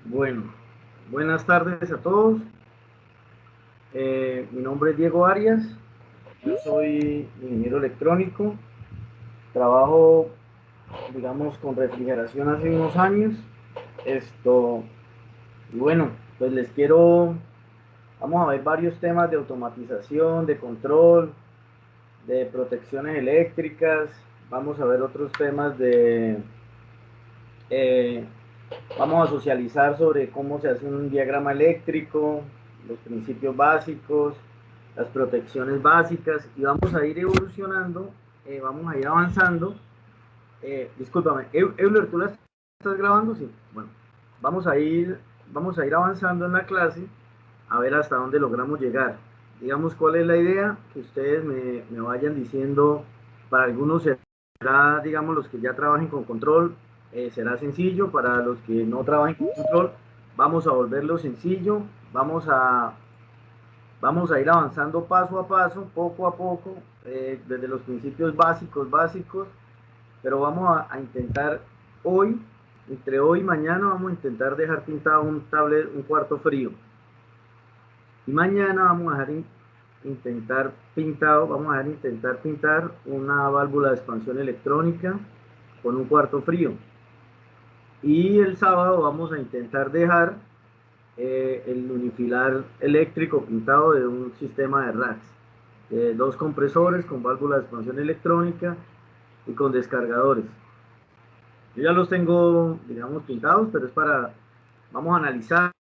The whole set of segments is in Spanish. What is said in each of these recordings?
Bueno, buenas tardes a todos. Mi nombre es Diego Arias. Yo soy ingeniero electrónico. Trabajo, digamos, con refrigeración hace unos años. Esto, y bueno, pues vamos a ver varios temas de automatización, de control, de protecciones eléctricas. Vamos a ver otros temas eh, vamos a socializar sobre cómo se hace un diagrama eléctrico, los principios básicos, las protecciones básicas y vamos a ir evolucionando, vamos a ir avanzando. Discúlpame, Euler, ¿tú la estás grabando? Sí. Bueno, vamos a ir, vamos a ir avanzando en la clase a ver hasta dónde logramos llegar. Digamos, ¿cuál es la idea? Que ustedes me vayan diciendo, para algunos será, digamos, los que ya trabajen con control, será sencillo, para los que no trabajen con control, vamos a volverlo sencillo, vamos a ir avanzando paso a paso, poco a poco, desde los principios básicos, pero vamos a intentar hoy, entre hoy y mañana, vamos a intentar dejar pintado un cuarto frío. Y mañana vamos a intentar pintar una válvula de expansión electrónica con un cuarto frío. Y el sábado vamos a intentar dejar el unifilar eléctrico pintado de un sistema de racks, de dos compresores con válvula de expansión electrónica y con descargadores. Yo ya los tengo, digamos, pintados, pero vamos a analizar,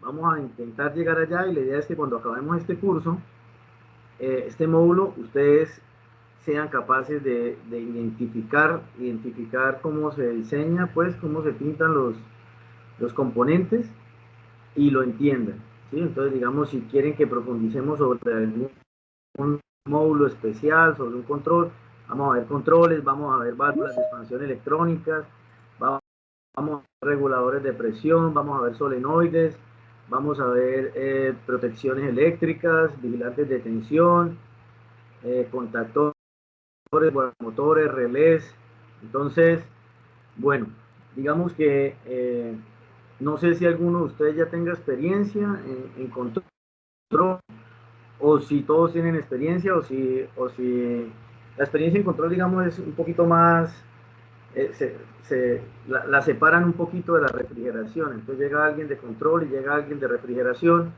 vamos a intentar llegar allá y la idea es que cuando acabemos este curso, este módulo, ustedes sean capaces de identificar cómo se diseña, pues cómo se pintan los componentes y lo entiendan, ¿sí? Entonces, digamos, si quieren que profundicemos sobre algún módulo especial, sobre un control, vamos a ver controles, vamos a ver válvulas de expansión electrónicas, vamos a ver reguladores de presión, vamos a ver solenoides, vamos a ver protecciones eléctricas, vigilantes de tensión, contactores, motores, relés. Entonces, bueno, digamos que no sé si alguno de ustedes ya tenga experiencia en control o si todos tienen experiencia o si la experiencia en control, digamos, es un poquito más, la separan un poquito de la refrigeración. Entonces llega alguien de control y llega alguien de refrigeración,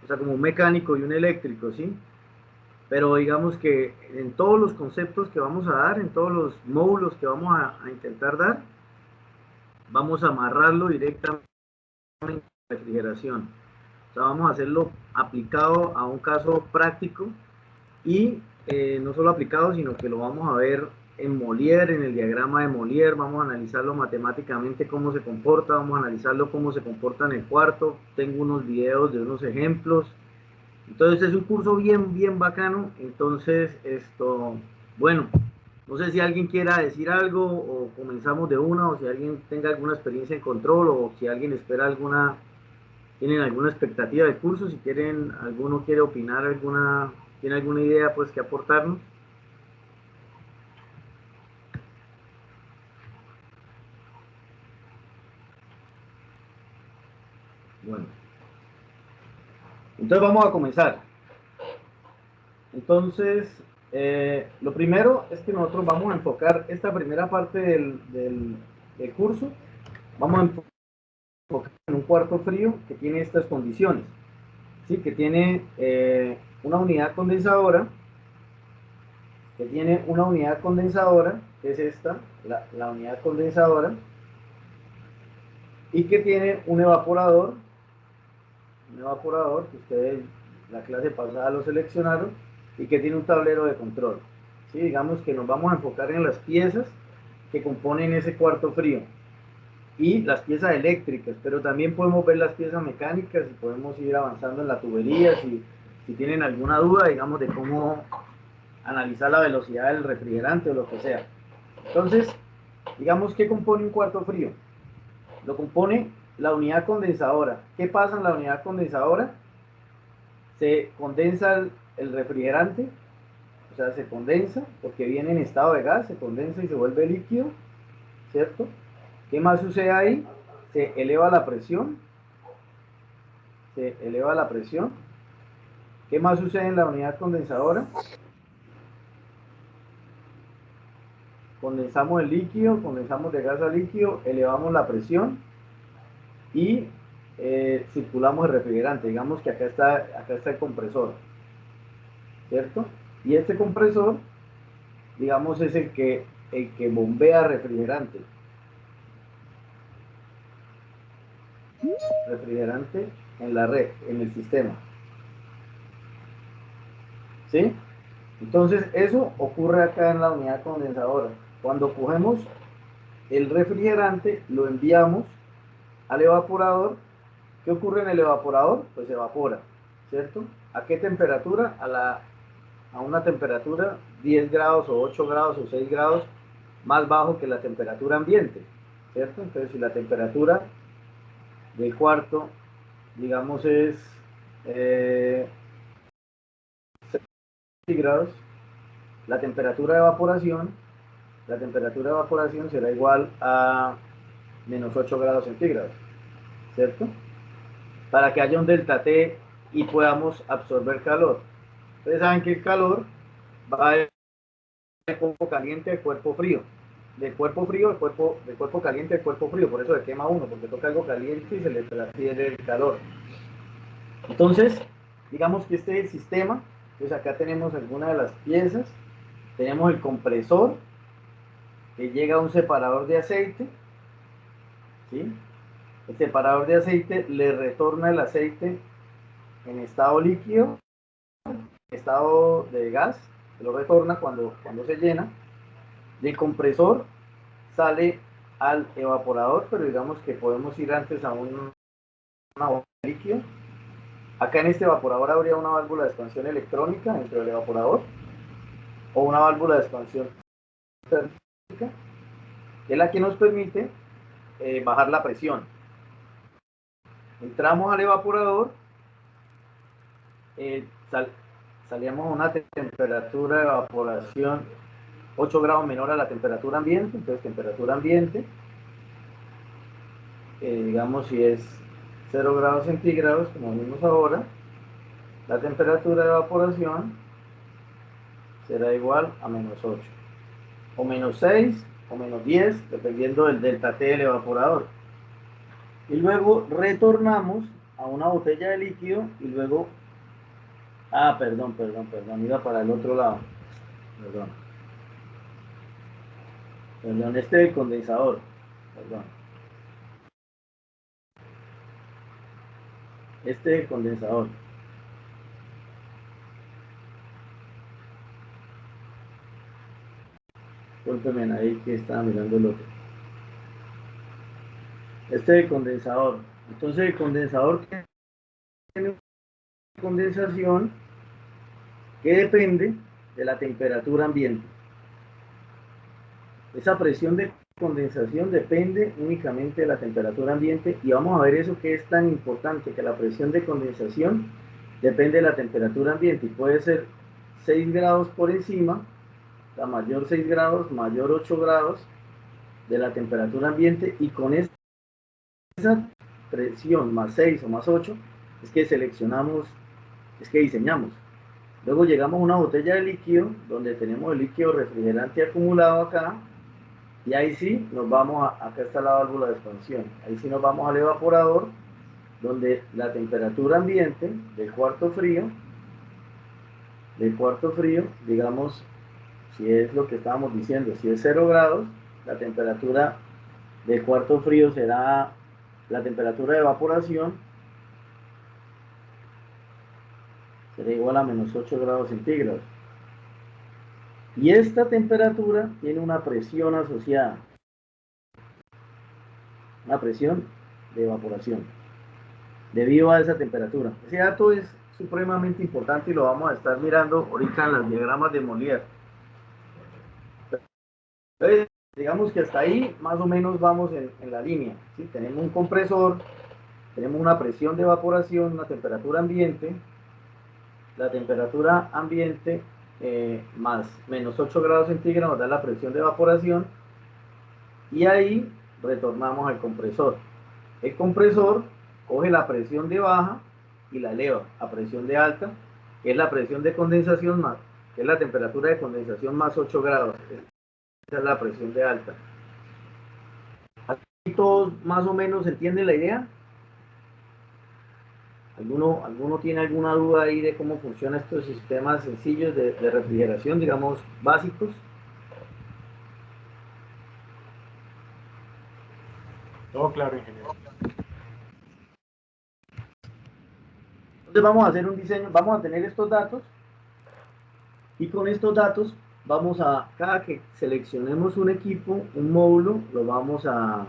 o sea, como un mecánico y un eléctrico, ¿sí? Pero digamos que en todos los conceptos que vamos a dar, en todos los módulos que vamos a intentar dar, vamos a amarrarlo directamente a la refrigeración. O sea, vamos a hacerlo aplicado a un caso práctico y no solo aplicado, sino que lo vamos a ver en Molière, en el diagrama de Molière, vamos a analizarlo matemáticamente cómo se comporta, vamos a analizarlo cómo se comporta en el cuarto, tengo unos videos de unos ejemplos, entonces es un curso bien bacano, entonces bueno, no sé si alguien quiera decir algo o comenzamos de una o si alguien tenga alguna experiencia en control o si alguien espera tienen alguna expectativa del curso, si quieren, alguno quiere opinar, tiene alguna idea pues que aportarnos. Bueno, entonces vamos a comenzar. Entonces, lo primero es que nosotros vamos a enfocar esta primera parte del curso, vamos a enfocar en un cuarto frío que tiene estas condiciones, ¿sí? Que tiene una unidad condensadora, que es esta, la unidad condensadora, y que tiene un evaporador que ustedes la clase pasada lo seleccionaron y que tiene un tablero de control. ¿Sí? Digamos que nos vamos a enfocar en las piezas que componen ese cuarto frío y las piezas eléctricas, pero también podemos ver las piezas mecánicas y podemos ir avanzando en la tubería si tienen alguna duda, digamos, de cómo analizar la velocidad del refrigerante o lo que sea. Entonces, digamos, ¿qué compone un cuarto frío? Lo compone la unidad condensadora. ¿Qué pasa en la unidad condensadora? Se condensa el refrigerante, o sea, se condensa porque viene en estado de gas, se condensa y se vuelve líquido, ¿cierto? ¿Qué más sucede ahí? se eleva la presión, se eleva la presión. ¿Qué más sucede en la unidad condensadora? Condensamos el líquido, condensamos de gas a líquido, elevamos la presión y circulamos el refrigerante. Digamos que acá está el compresor, ¿cierto? Y este compresor, digamos, es el que bombea refrigerante. Refrigerante en la red, en el sistema. ¿Sí? Entonces, eso ocurre acá en la unidad condensadora. Cuando cogemos el refrigerante, lo enviamos al evaporador. ¿Qué ocurre en el evaporador? Pues se evapora, ¿cierto? ¿A qué temperatura? A una temperatura 10 grados o 8 grados o 6 grados más bajo que la temperatura ambiente, ¿cierto? Entonces, si la temperatura del cuarto, digamos, es 6 grados, la temperatura de evaporación será igual a menos 8 grados centígrados, ¿cierto? Para que haya un delta T y podamos absorber calor. Ustedes saben que el calor va del cuerpo caliente al cuerpo frío. Del cuerpo frío del cuerpo caliente al cuerpo frío. Por eso se quema uno, porque toca algo caliente y se le transfiere el calor. Entonces, digamos que este es el sistema. Entonces acá tenemos algunas de las piezas. Tenemos el compresor, que llega a un separador de aceite, ¿sí? El separador de aceite le retorna el aceite en estado líquido, en estado de gas, se lo retorna cuando se llena. Del compresor sale al evaporador, pero digamos que podemos ir antes a una bomba de líquido. Acá en este evaporador habría una válvula de expansión electrónica dentro del evaporador, o una válvula de expansión térmica, que es la que nos permite bajar la presión. Entramos al evaporador, salíamos a una temperatura de evaporación 8 grados menor a la temperatura ambiente. Entonces temperatura ambiente, digamos si es 0 grados centígrados, como vimos ahora, la temperatura de evaporación será igual a menos 8, o menos 6, o menos 10, dependiendo del delta T del evaporador. Y luego retornamos a una botella de líquido y luego... perdón, iba para el otro lado. Perdón, este es el condensador. Perdón. Este es el condensador. Discúlpenme ahí que estaba mirando el otro. Este es el condensador. Entonces el condensador tiene una condensación que depende de la temperatura ambiente. Esa presión de condensación depende únicamente de la temperatura ambiente, y vamos a ver eso que es tan importante, que la presión de condensación depende de la temperatura ambiente y puede ser 6 grados por encima, la mayor 6 grados, mayor 8 grados de la temperatura ambiente, y con esa presión más 6 o más 8 es que seleccionamos, es que diseñamos. Luego llegamos a una botella de líquido donde tenemos el líquido refrigerante acumulado acá, y ahí sí nos vamos acá está la válvula de expansión, ahí sí nos vamos al evaporador, donde la temperatura ambiente del cuarto frío, digamos, si es lo que estábamos diciendo, si es 0 grados, la temperatura del cuarto frío será la temperatura de evaporación, será igual a menos 8 grados centígrados. Y esta temperatura tiene una presión asociada, una presión de evaporación, debido a esa temperatura. Ese dato es supremamente importante y lo vamos a estar mirando ahorita en los diagramas de Molière. Entonces, digamos que hasta ahí más o menos vamos en la línea, ¿sí? Tenemos un compresor, tenemos una presión de evaporación, una temperatura ambiente, la temperatura ambiente más menos 8 grados centígrados nos da la presión de evaporación, y ahí retornamos al compresor. El compresor coge la presión de baja y la eleva a presión de alta, que es la presión de condensación más, que es la temperatura de condensación más 8 grados. Esa es la presión de alta. ¿Aquí todos más o menos entienden la idea? ¿Alguno tiene alguna duda ahí de cómo funcionan estos sistemas sencillos de refrigeración, digamos, básicos? Todo claro, ingeniero. Entonces vamos a hacer un diseño, vamos a tener estos datos y con estos datos vamos a, cada que seleccionemos un equipo, un módulo, lo vamos a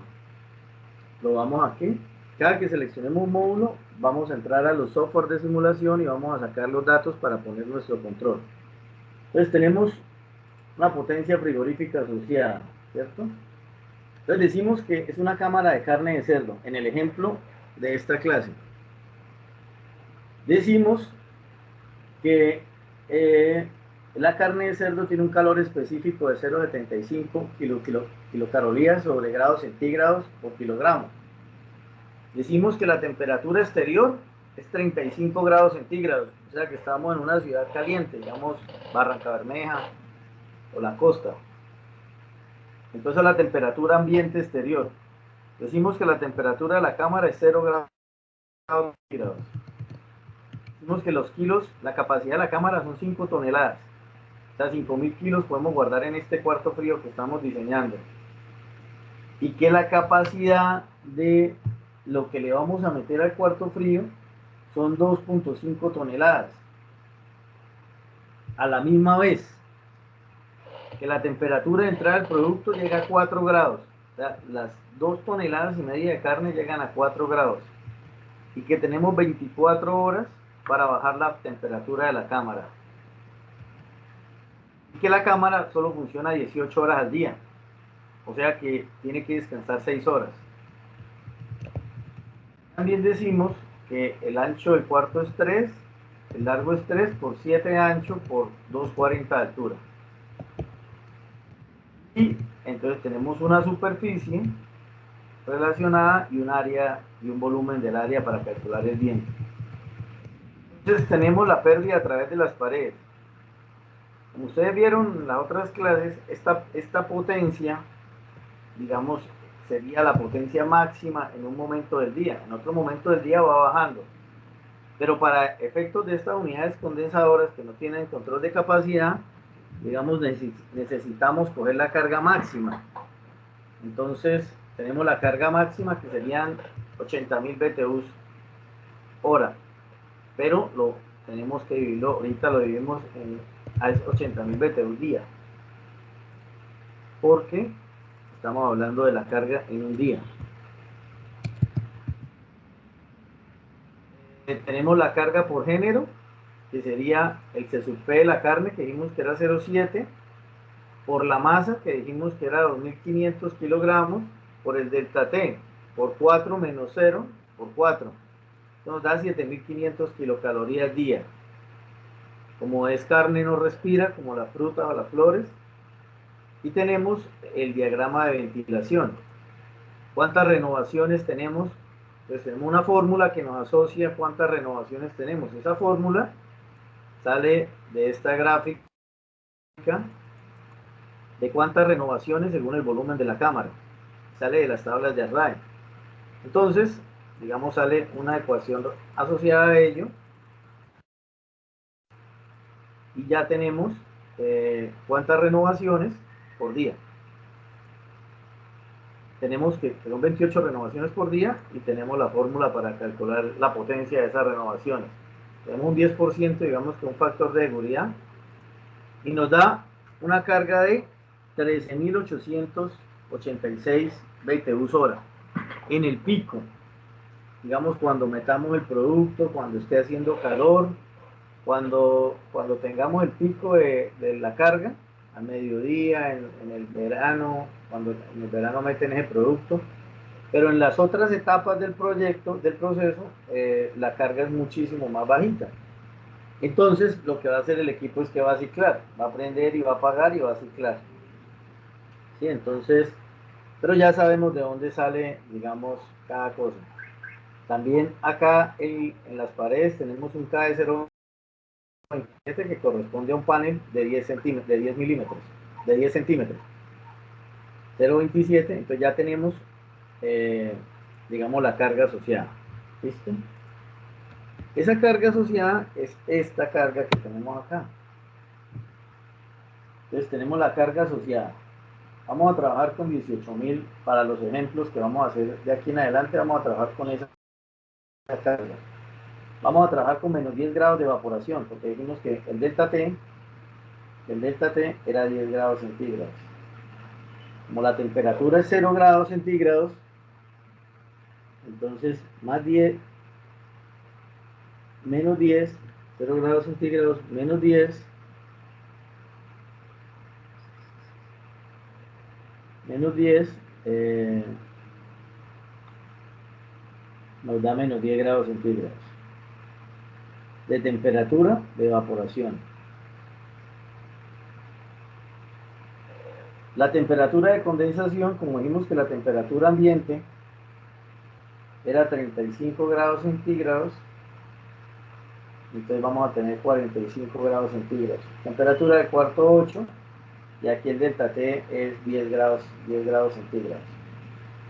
¿qué? Cada que seleccionemos un módulo, vamos a entrar a los software de simulación y vamos a sacar los datos para poner nuestro control. Entonces tenemos una potencia frigorífica asociada, ¿cierto? Entonces decimos que es una cámara de carne de cerdo, en el ejemplo de esta clase. Decimos que la carne de cerdo tiene un calor específico de 0,75 kilocalorías sobre grados centígrados por kilogramo. Decimos que la temperatura exterior es 35 grados centígrados, o sea que estamos en una ciudad caliente, digamos Barranca Bermeja o la costa. Entonces la temperatura ambiente exterior. Decimos que la temperatura de la cámara es 0 grados centígrados. Decimos que los kilos, la capacidad de la cámara son 5 toneladas. O sea, 5.000 kilos podemos guardar en este cuarto frío que estamos diseñando. Y que la capacidad de lo que le vamos a meter al cuarto frío son 2.5 toneladas. A la misma vez que la temperatura de entrada del producto llega a 4 grados. O sea, las 2 toneladas y media de carne llegan a 4 grados. Y que tenemos 24 horas para bajar la temperatura de la cámara. Y que la cámara solo funciona 18 horas al día. O sea que tiene que descansar 6 horas. También decimos que el ancho del cuarto es 3, el largo es 3 por 7 de ancho por 2,40 de altura. Y entonces tenemos una superficie relacionada y un área y un volumen del área para calcular el viento. Entonces tenemos la pérdida a través de las paredes. Como ustedes vieron en las otras clases, esta potencia, digamos, sería la potencia máxima en un momento del día. En otro momento del día va bajando. Pero para efectos de estas unidades condensadoras que no tienen control de capacidad, digamos, necesitamos coger la carga máxima. Entonces, tenemos la carga máxima que serían 80.000 BTUs hora. Pero lo tenemos que dividirlo, ahorita lo dividimos a 80.000 BTUs día. Porque estamos hablando de la carga en un día. Tenemos la carga por género, que sería el C sub P de la carne, que dijimos que era 0,7, por la masa, que dijimos que era 2.500 kilogramos, por el delta T, por 4 menos 0, por 4. Nos da 7.500 kilocalorías día. Como es carne, no respira, como la fruta o las flores. Y tenemos el diagrama de ventilación. ¿Cuántas renovaciones tenemos? Pues tenemos una fórmula que nos asocia cuántas renovaciones tenemos. Esa fórmula sale de esta gráfica de cuántas renovaciones según el volumen de la cámara. Sale de las tablas de Array. Entonces, digamos, sale una ecuación asociada a ello. Y ya tenemos cuántas renovaciones por día. Tenemos que son 28 renovaciones por día y tenemos la fórmula para calcular la potencia de esas renovaciones. Tenemos un 10%, digamos que un factor de seguridad, y nos da una carga de 13.886 BTUs hora en el pico. Digamos, cuando metamos el producto, cuando esté haciendo calor, cuando tengamos el pico de la carga, al mediodía, en el verano, cuando en el verano meten ese producto. Pero en las otras etapas del proyecto, del proceso, la carga es muchísimo más bajita. Entonces, lo que va a hacer el equipo es que va a ciclar, va a prender y va a apagar y va a ciclar. ¿Sí? Entonces, Pero ya sabemos de dónde sale, digamos, cada cosa. También acá en las paredes tenemos un KD027 que corresponde a un panel de 10 centímetros, de 10 milímetros, de 10 centímetros. 0.27, entonces ya tenemos, digamos, la carga asociada. ¿Listo? Esa carga asociada es esta carga que tenemos acá. Entonces tenemos la carga asociada. Vamos a trabajar con 18.000 para los ejemplos que vamos a hacer de aquí en adelante. Vamos a trabajar con esa carga. Vamos a trabajar con menos 10 grados de evaporación, porque dijimos que el delta T era 10 grados centígrados. Como la temperatura es 0 grados centígrados, entonces más 10, menos 10, 0 grados centígrados, menos 10, menos 10, nos da menos 10 grados centígrados de temperatura de evaporación. La temperatura de condensación, como dijimos que la temperatura ambiente era 35 grados centígrados, entonces vamos a tener 45 grados centígrados. Temperatura de cuarto 8, y aquí el delta T es 10 grados centígrados.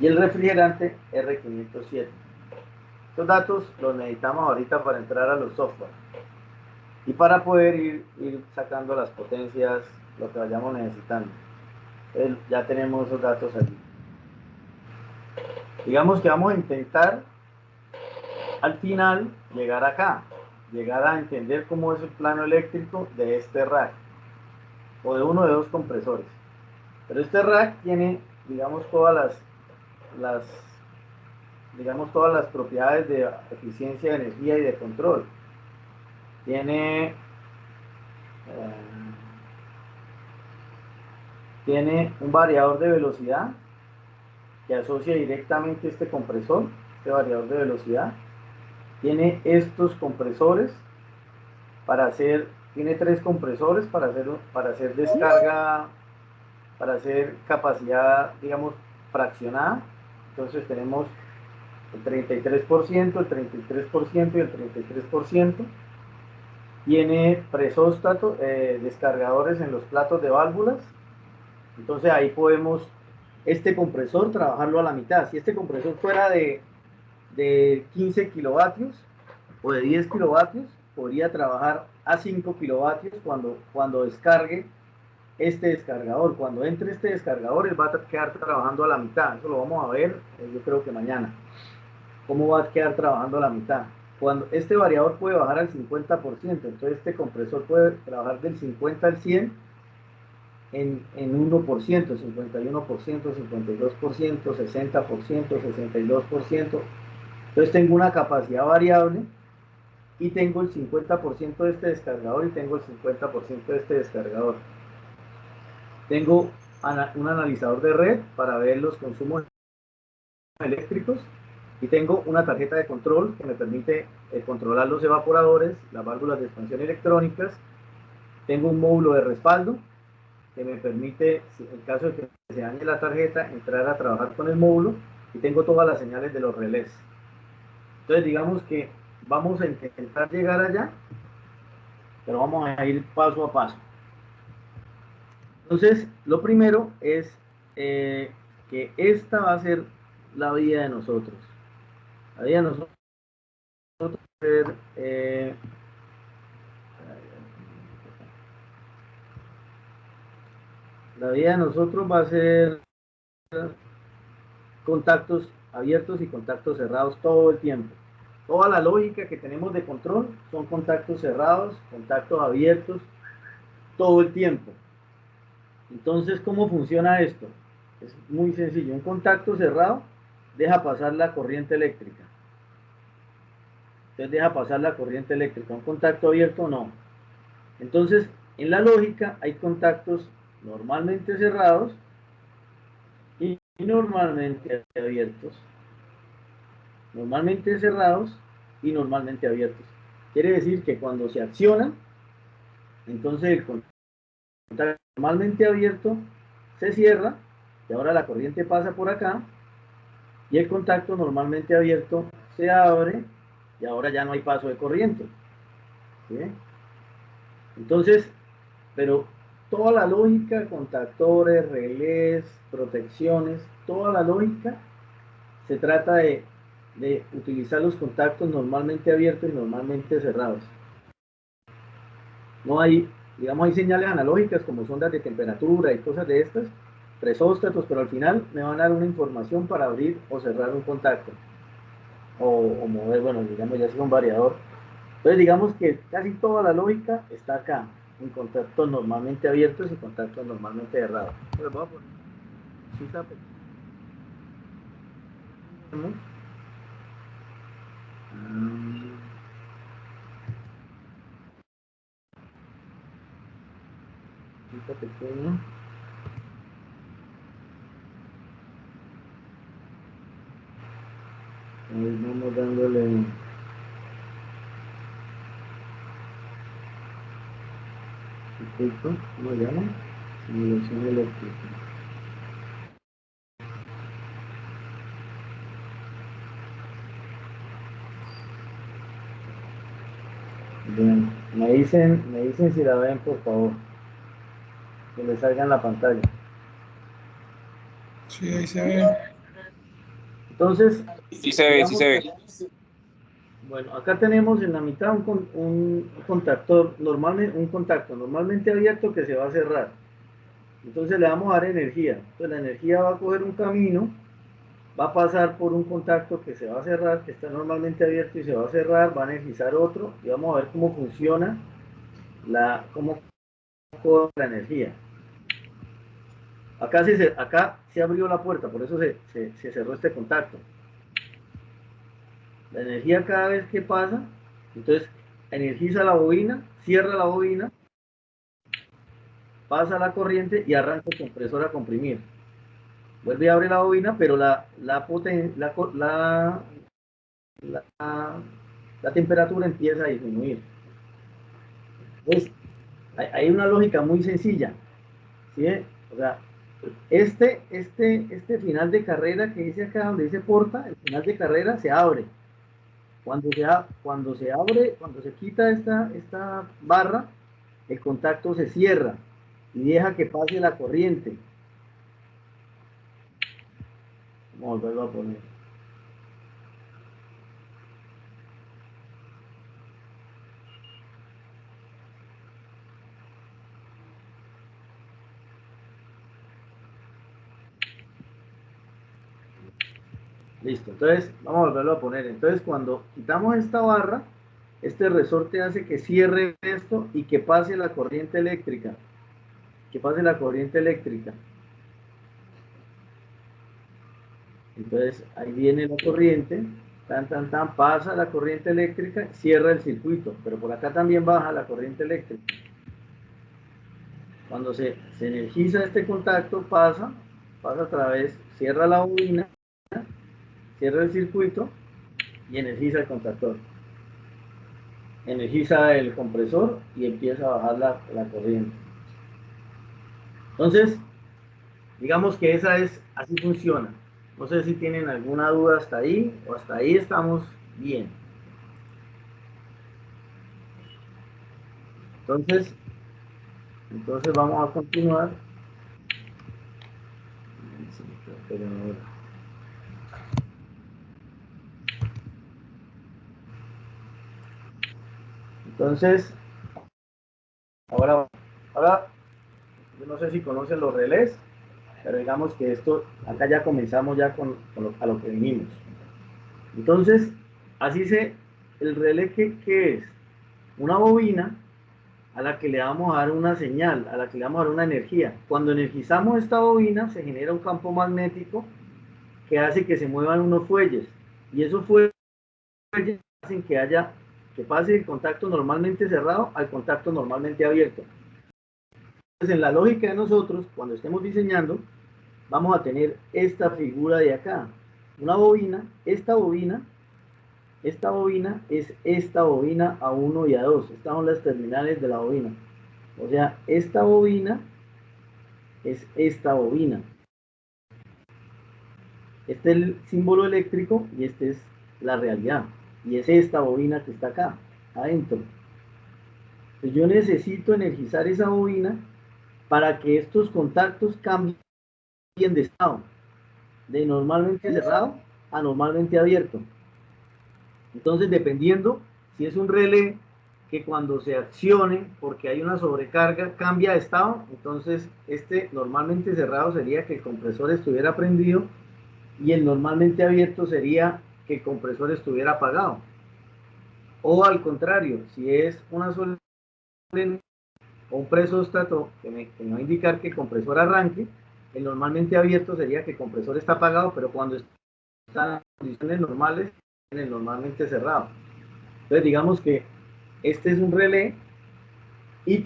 Y el refrigerante R507. Estos datos los necesitamos ahorita para entrar a los software y para poder ir sacando las potencias, lo que vayamos necesitando. Entonces, ya tenemos esos datos aquí. Digamos que vamos a intentar al final llegar acá, llegar a entender cómo es el plano eléctrico de este rack o de uno de dos compresores. Pero este rack tiene, digamos, todas las propiedades de eficiencia de energía y de control. Tiene un variador de velocidad que asocia directamente este compresor, este variador de velocidad. Tiene estos compresores tiene tres compresores para hacer descarga, para hacer capacidad, digamos, fraccionada. Entonces tenemos el 33%, el 33% y el 33%. Tiene presóstato, descargadores en los platos de válvulas. Entonces ahí podemos este compresor trabajarlo a la mitad. Si este compresor fuera de 15 kilovatios o de 10 kilovatios, podría trabajar a 5 kilovatios cuando descargue este descargador. Cuando entre este descargador, él va a quedar trabajando a la mitad. Eso lo vamos a ver, yo creo que mañana. ¿Cómo va a quedar trabajando a la mitad? Cuando este variador puede bajar al 50%, entonces este compresor puede trabajar del 50 al 100 en 1%, 51%, 52%, 60%, 62%. Entonces tengo una capacidad variable y tengo el 50% de este descargador y tengo el 50% de este descargador. Tengo un analizador de red para ver los consumos eléctricos y tengo una tarjeta de control que me permite controlar los evaporadores, las válvulas de expansión electrónicas. Tengo un módulo de respaldo que me permite, en caso de que se dañe la tarjeta, entrar a trabajar con el módulo, y tengo todas las señales de los relés. Entonces digamos que vamos a intentar llegar allá, pero vamos a ir paso a paso. Entonces lo primero es que esta va a ser la vida de nosotros. La vida de nosotros va a ser, la vida de nosotros va a ser contactos abiertos y contactos cerrados todo el tiempo. Toda la lógica que tenemos de control son contactos cerrados, contactos abiertos, todo el tiempo. Entonces, ¿cómo funciona esto? Es muy sencillo. Un contacto cerrado deja pasar la corriente eléctrica. Entonces deja pasar la corriente eléctrica. Un contacto abierto no. Entonces, en la lógica hay contactos normalmente cerrados y normalmente abiertos. Normalmente cerrados y normalmente abiertos. Quiere decir que cuando se accionan, entonces el contacto normalmente abierto se cierra, y ahora la corriente pasa por acá, y el contacto normalmente abierto se abre, y ahora ya no hay paso de corriente. ¿Sí? Entonces, pero toda la lógica, contactores, relés, protecciones, toda la lógica se trata de utilizar los contactos normalmente abiertos y normalmente cerrados. No hay, digamos, hay señales analógicas como sondas de temperatura y cosas de estas, presóstatos, pero al final me van a dar una información para abrir o cerrar un contacto. O mover, bueno, digamos, ya sea un variador. Entonces, digamos que casi toda la lógica está acá, en contactos normalmente abiertos y contactos normalmente cerrados. Entonces, voy a poner cita pequeña. Cita pequeña. Ahí vamos dándole circuito, ¿cómo se llama? Simulación eléctrica. Bien, me dicen si la ven, por favor, que les salga en la pantalla. Sí, ahí se ve. Entonces, Sí se ve, sí se ve. Bueno, acá tenemos en la mitad un contactor, un contacto normalmente abierto que se va a cerrar. Entonces le vamos a dar energía. Entonces la energía va a coger un camino, va a pasar por un contacto que se va a cerrar, que está normalmente abierto y se va a cerrar, va a energizar otro y vamos a ver cómo funciona, cómo corre la energía. Acá se abrió la puerta, por eso se cerró este contacto. La energía cada vez que pasa, entonces energiza la bobina, cierra la bobina, pasa la corriente y arranca el compresor a comprimir. Vuelve a abrir la bobina, pero la temperatura empieza a disminuir. Entonces, hay una lógica muy sencilla. ¿Sí? O sea, este final de carrera que dice acá, donde dice porta, el final de carrera se abre. Cuando se abre, cuando se quita esta barra, el contacto se cierra y deja que pase la corriente. Vamos a volverlo a poner. Listo, entonces vamos a volverlo a poner. Entonces cuando quitamos esta barra, este resorte hace que cierre esto y que pase la corriente eléctrica. Que pase la corriente eléctrica. Entonces ahí viene la corriente, pasa la corriente eléctrica, cierra el circuito, pero por acá también baja la corriente eléctrica. Cuando se energiza este contacto, pasa a través, cierra la bobina, cierra el circuito y energiza el contactor. Energiza el compresor y empieza a bajar la corriente. Entonces, digamos que así funciona. No sé si tienen alguna duda hasta ahí, o hasta ahí estamos bien. Entonces vamos a continuar. Entonces, ahora, yo no sé si conocen los relés, pero digamos que acá ya comenzamos ya a lo que vinimos. Entonces, el relé, ¿qué es? Una bobina a la que le vamos a dar una señal, a la que le vamos a dar una energía. Cuando energizamos esta bobina, se genera un campo magnético que hace que se muevan unos fuelles. Y esos fuelles hacen que pase el contacto normalmente cerrado al contacto normalmente abierto. Entonces, en la lógica de nosotros, cuando estemos diseñando, vamos a tener esta figura de acá. Una bobina, esta bobina es esta bobina A1 y A2. Estas son las terminales de la bobina. O sea, esta bobina es esta bobina. Este es el símbolo eléctrico y esta es la realidad. Y es esta bobina que está acá, adentro. Entonces yo necesito energizar esa bobina para que estos contactos cambien de estado, de normalmente cerrado a normalmente abierto. Entonces, dependiendo si es un relé que cuando se accione, porque hay una sobrecarga, cambia de estado, entonces este normalmente cerrado sería que el compresor estuviera prendido y el normalmente abierto sería que el compresor estuviera apagado. O al contrario, si es una sola o un presóstato que me va a indicar que el compresor arranque, el normalmente abierto sería que el compresor está apagado, pero cuando está en condiciones normales, en el normalmente cerrado. Entonces digamos que este es un relé y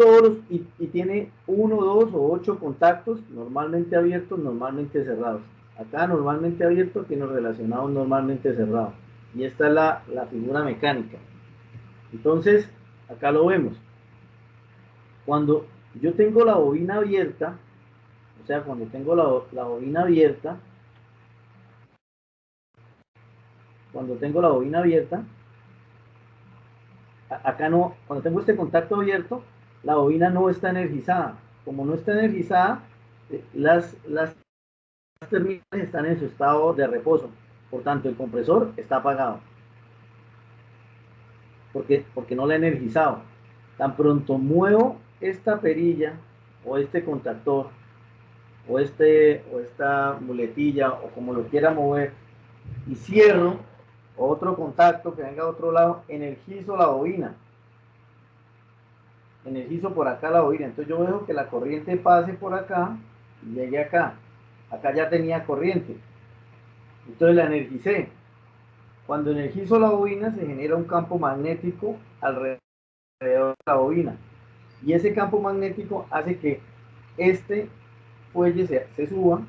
tiene 1, 2 o 8 contactos normalmente abiertos, normalmente cerrados. Acá normalmente abierto tiene relacionado normalmente cerrado. Y esta es la figura mecánica. Entonces, acá lo vemos. Cuando yo tengo la bobina abierta, o sea, cuando tengo la bobina abierta, cuando tengo la bobina abierta, acá no, cuando tengo este contacto abierto, la bobina no está energizada. Como no está energizada, las terminales están en su estado de reposo. Por tanto, el compresor está apagado. Porque no la he energizado. Tan pronto muevo esta perilla o este contactor o esta muletilla o como lo quiera mover y cierro otro contacto que venga a otro lado, energizo la bobina. Energizo por acá la bobina. Entonces yo dejo que la corriente pase por acá y llegue acá. Acá ya tenía corriente. Entonces la energicé. Cuando energizo la bobina se genera un campo magnético alrededor de la bobina. Y ese campo magnético hace que este fuelle se suba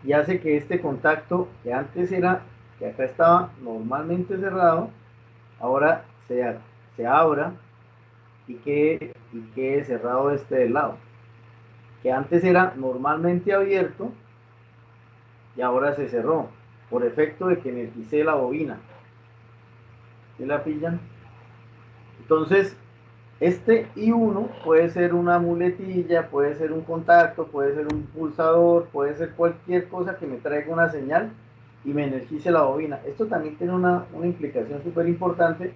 y hace que este contacto que antes era, que acá estaba normalmente cerrado, ahora se abra y quede cerrado este del lado. Que antes era normalmente abierto y ahora se cerró por efecto de que energicé la bobina. ¿Sí la pillan? Entonces, este I1 puede ser una muletilla, puede ser un contacto, puede ser un pulsador, puede ser cualquier cosa que me traiga una señal y me energice la bobina. Esto también tiene una implicación súper importante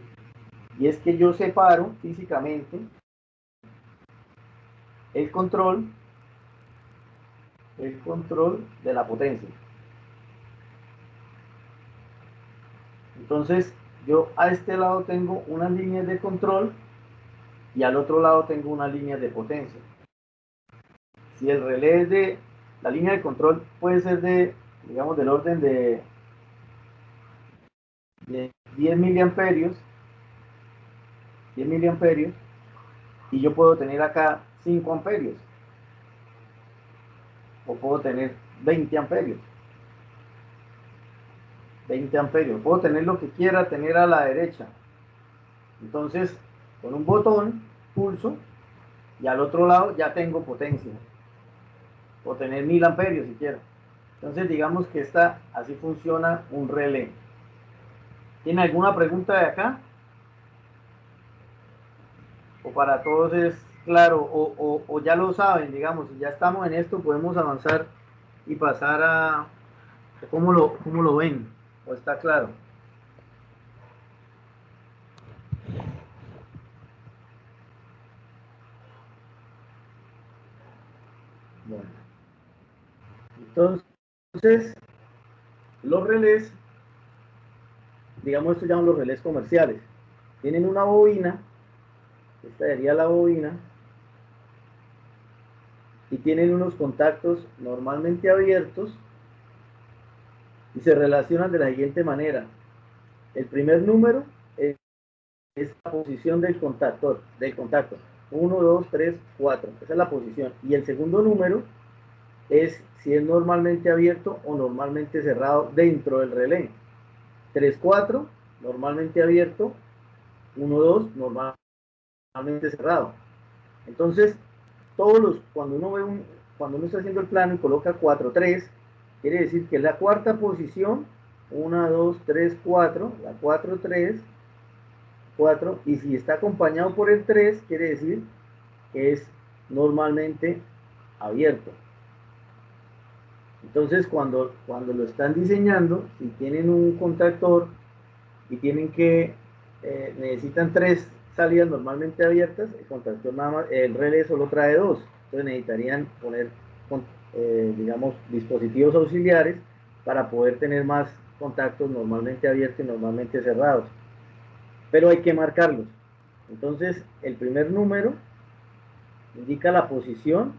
y es que yo separo físicamente el control de la potencia. Entonces, yo a este lado tengo unas líneas de control y al otro lado tengo unas líneas de potencia. Si el relé es de, la línea de control puede ser de, digamos, del orden de 10 miliamperios, 10 miliamperios, y yo puedo tener acá 5 amperios, o puedo tener 20 amperios, 20 amperios, puedo tener lo que quiera tener a la derecha. Entonces, con un botón, pulso, y al otro lado ya tengo potencia, o tener 1000 amperios si quiero. Entonces, digamos que así funciona un relé. ¿Tiene alguna pregunta de acá? ¿O para todos es claro? O ya lo saben, digamos, si ya estamos en esto, podemos avanzar y pasar a cómo lo ven, o está claro. Bueno, entonces, los relés, digamos, estos llaman los relés comerciales, tienen una bobina, esta sería la bobina, y tienen unos contactos normalmente abiertos y se relacionan de la siguiente manera. El primer número es la posición del contactor, del contacto. 1, 2, 3, 4. Esa es la posición. Y el segundo número es si es normalmente abierto o normalmente cerrado dentro del relé. 3, 4, normalmente abierto. 1, 2, normalmente cerrado. Entonces, cuando uno está haciendo el plano y coloca 4, 3, quiere decir que es la cuarta posición, 1, 2, 3, 4, la 4, 3, 4, y si está acompañado por el 3, quiere decir que es normalmente abierto. Entonces, cuando lo están diseñando, si tienen un contactor y tienen que, necesitan 3 salidas normalmente abiertas, el contactor nada más, el relé solo trae 2. Entonces necesitarían poner, digamos, dispositivos auxiliares para poder tener más contactos normalmente abiertos y normalmente cerrados. Pero hay que marcarlos. Entonces, el primer número indica la posición,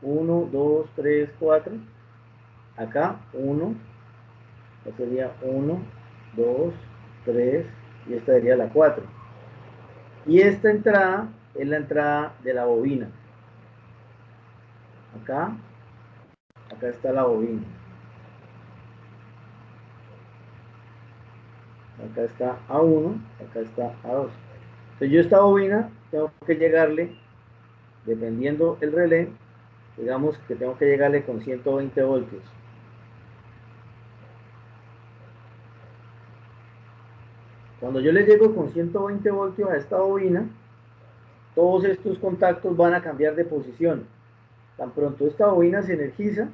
1, 2, 3, 4. Acá 1, esta sería 1, 2, 3, y esta sería la 4. Y esta entrada es la entrada de la bobina. Acá está la bobina. Acá está A1, acá está A2. Entonces yo esta bobina tengo que llegarle, dependiendo el relé, digamos que tengo que llegarle con 120 voltios. Cuando yo le llego con 120 voltios a esta bobina, todos estos contactos van a cambiar de posición. Tan pronto esta bobina se energiza,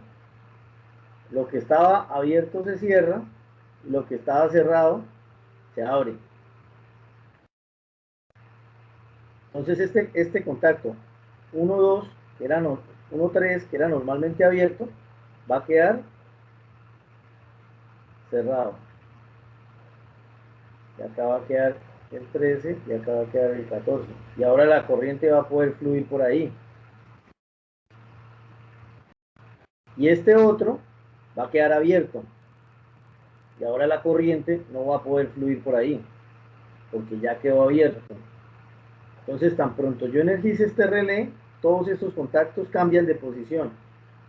lo que estaba abierto se cierra, y lo que estaba cerrado se abre. Entonces este contacto 1, 2, que era 1, 3, que era normalmente abierto, va a quedar cerrado. Y acá va a quedar el 13 y acá va a quedar el 14. Y ahora la corriente va a poder fluir por ahí. Y este otro va a quedar abierto. Y ahora la corriente no va a poder fluir por ahí, porque ya quedó abierto. Entonces, tan pronto yo energice este relé, todos estos contactos cambian de posición.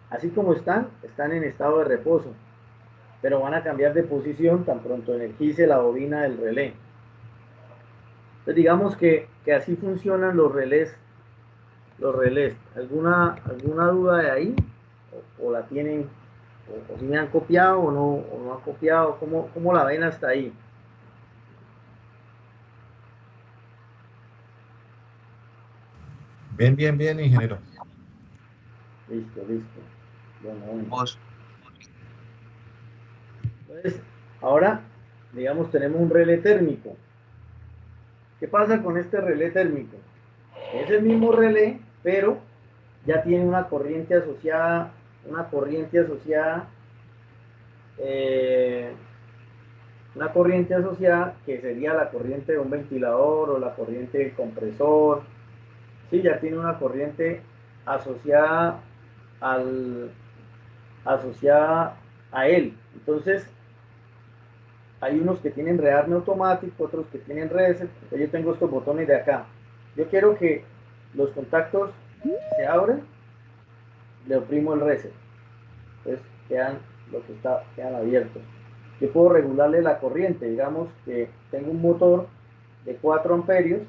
Así como están en estado de reposo, pero van a cambiar de posición tan pronto energice la bobina del relé. Entonces, digamos que así funcionan los relés. ¿Alguna duda de ahí? ¿O la tienen? ¿O si me han copiado o no han copiado? ¿Cómo la ven hasta ahí? Bien, bien, bien, ingeniero. Listo. Bueno. Entonces, ahora, digamos, tenemos un relé térmico. ¿Qué pasa con este relé térmico? Es el mismo relé, pero ya tiene una corriente asociada, eh, que sería la corriente de un ventilador o la corriente del compresor. Sí, ya tiene una corriente asociada asociada a él. Entonces, hay unos que tienen rearme automático, otros que tienen reset. Entonces yo tengo estos botones de acá. Yo quiero que los contactos se abran, le oprimo el reset. Entonces quedan abiertos. Yo puedo regularle la corriente. Digamos que tengo un motor de 4 amperios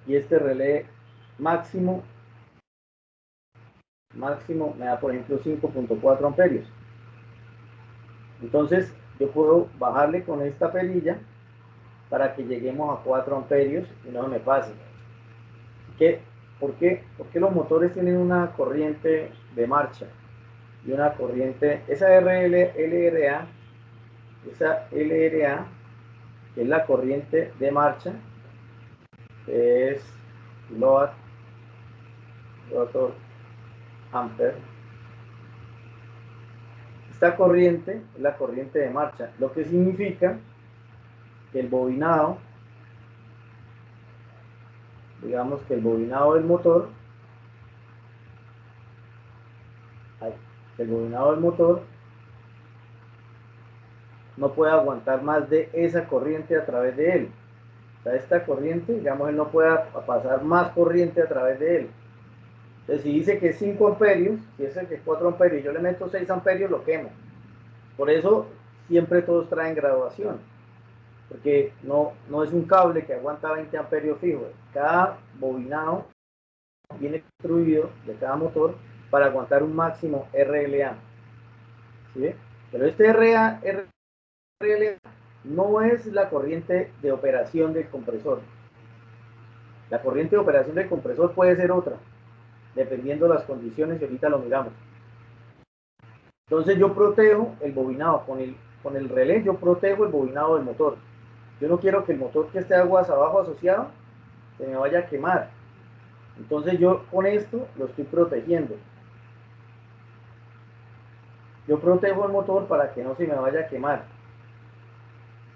y este relé máximo me da, por ejemplo, 5.4 amperios. Entonces yo puedo bajarle con esta perilla para que lleguemos a 4 amperios y no me pase. ¿Por qué los motores tienen una corriente de marcha y una corriente, LRA, que es la corriente de marcha, que es load rotor ampere? Esta corriente es la corriente de marcha, lo que significa que el bobinado, digamos que el bobinado del motor, no puede aguantar más de esa corriente a través de él. O sea, esta corriente, digamos, él no puede pasar más corriente a través de él. Entonces, si dice que es 5 amperios, si es que es 4 amperios, yo le meto 6 amperios, lo quemo. Por eso siempre todos traen graduación, porque no es un cable que aguanta 20 amperios fijo. Cada bobinado viene construido de cada motor para aguantar un máximo RLA. ¿Sí? Pero este RLA no es la corriente de operación del compresor. La corriente de operación del compresor puede ser otra, dependiendo de las condiciones, y ahorita lo miramos. Entonces yo protejo el bobinado, con el relé yo protejo el bobinado del motor. Yo no quiero que el motor que esté aguas abajo asociado se me vaya a quemar. Entonces yo con esto lo estoy protegiendo. Yo protejo el motor para que no se me vaya a quemar.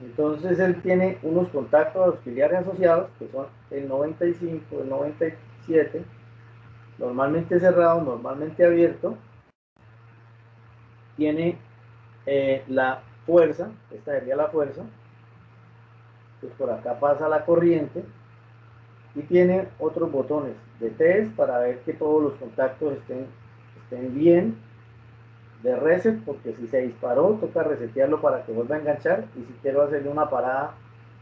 Entonces él tiene unos contactos auxiliares asociados, que son el 95, el 97, normalmente cerrado, normalmente abierto. Tiene la fuerza, esta sería la fuerza, pues por acá pasa la corriente, y tiene otros botones de test para ver que todos los contactos estén bien, de reset, porque si se disparó toca resetearlo para que vuelva a enganchar, y si quiero hacerle una parada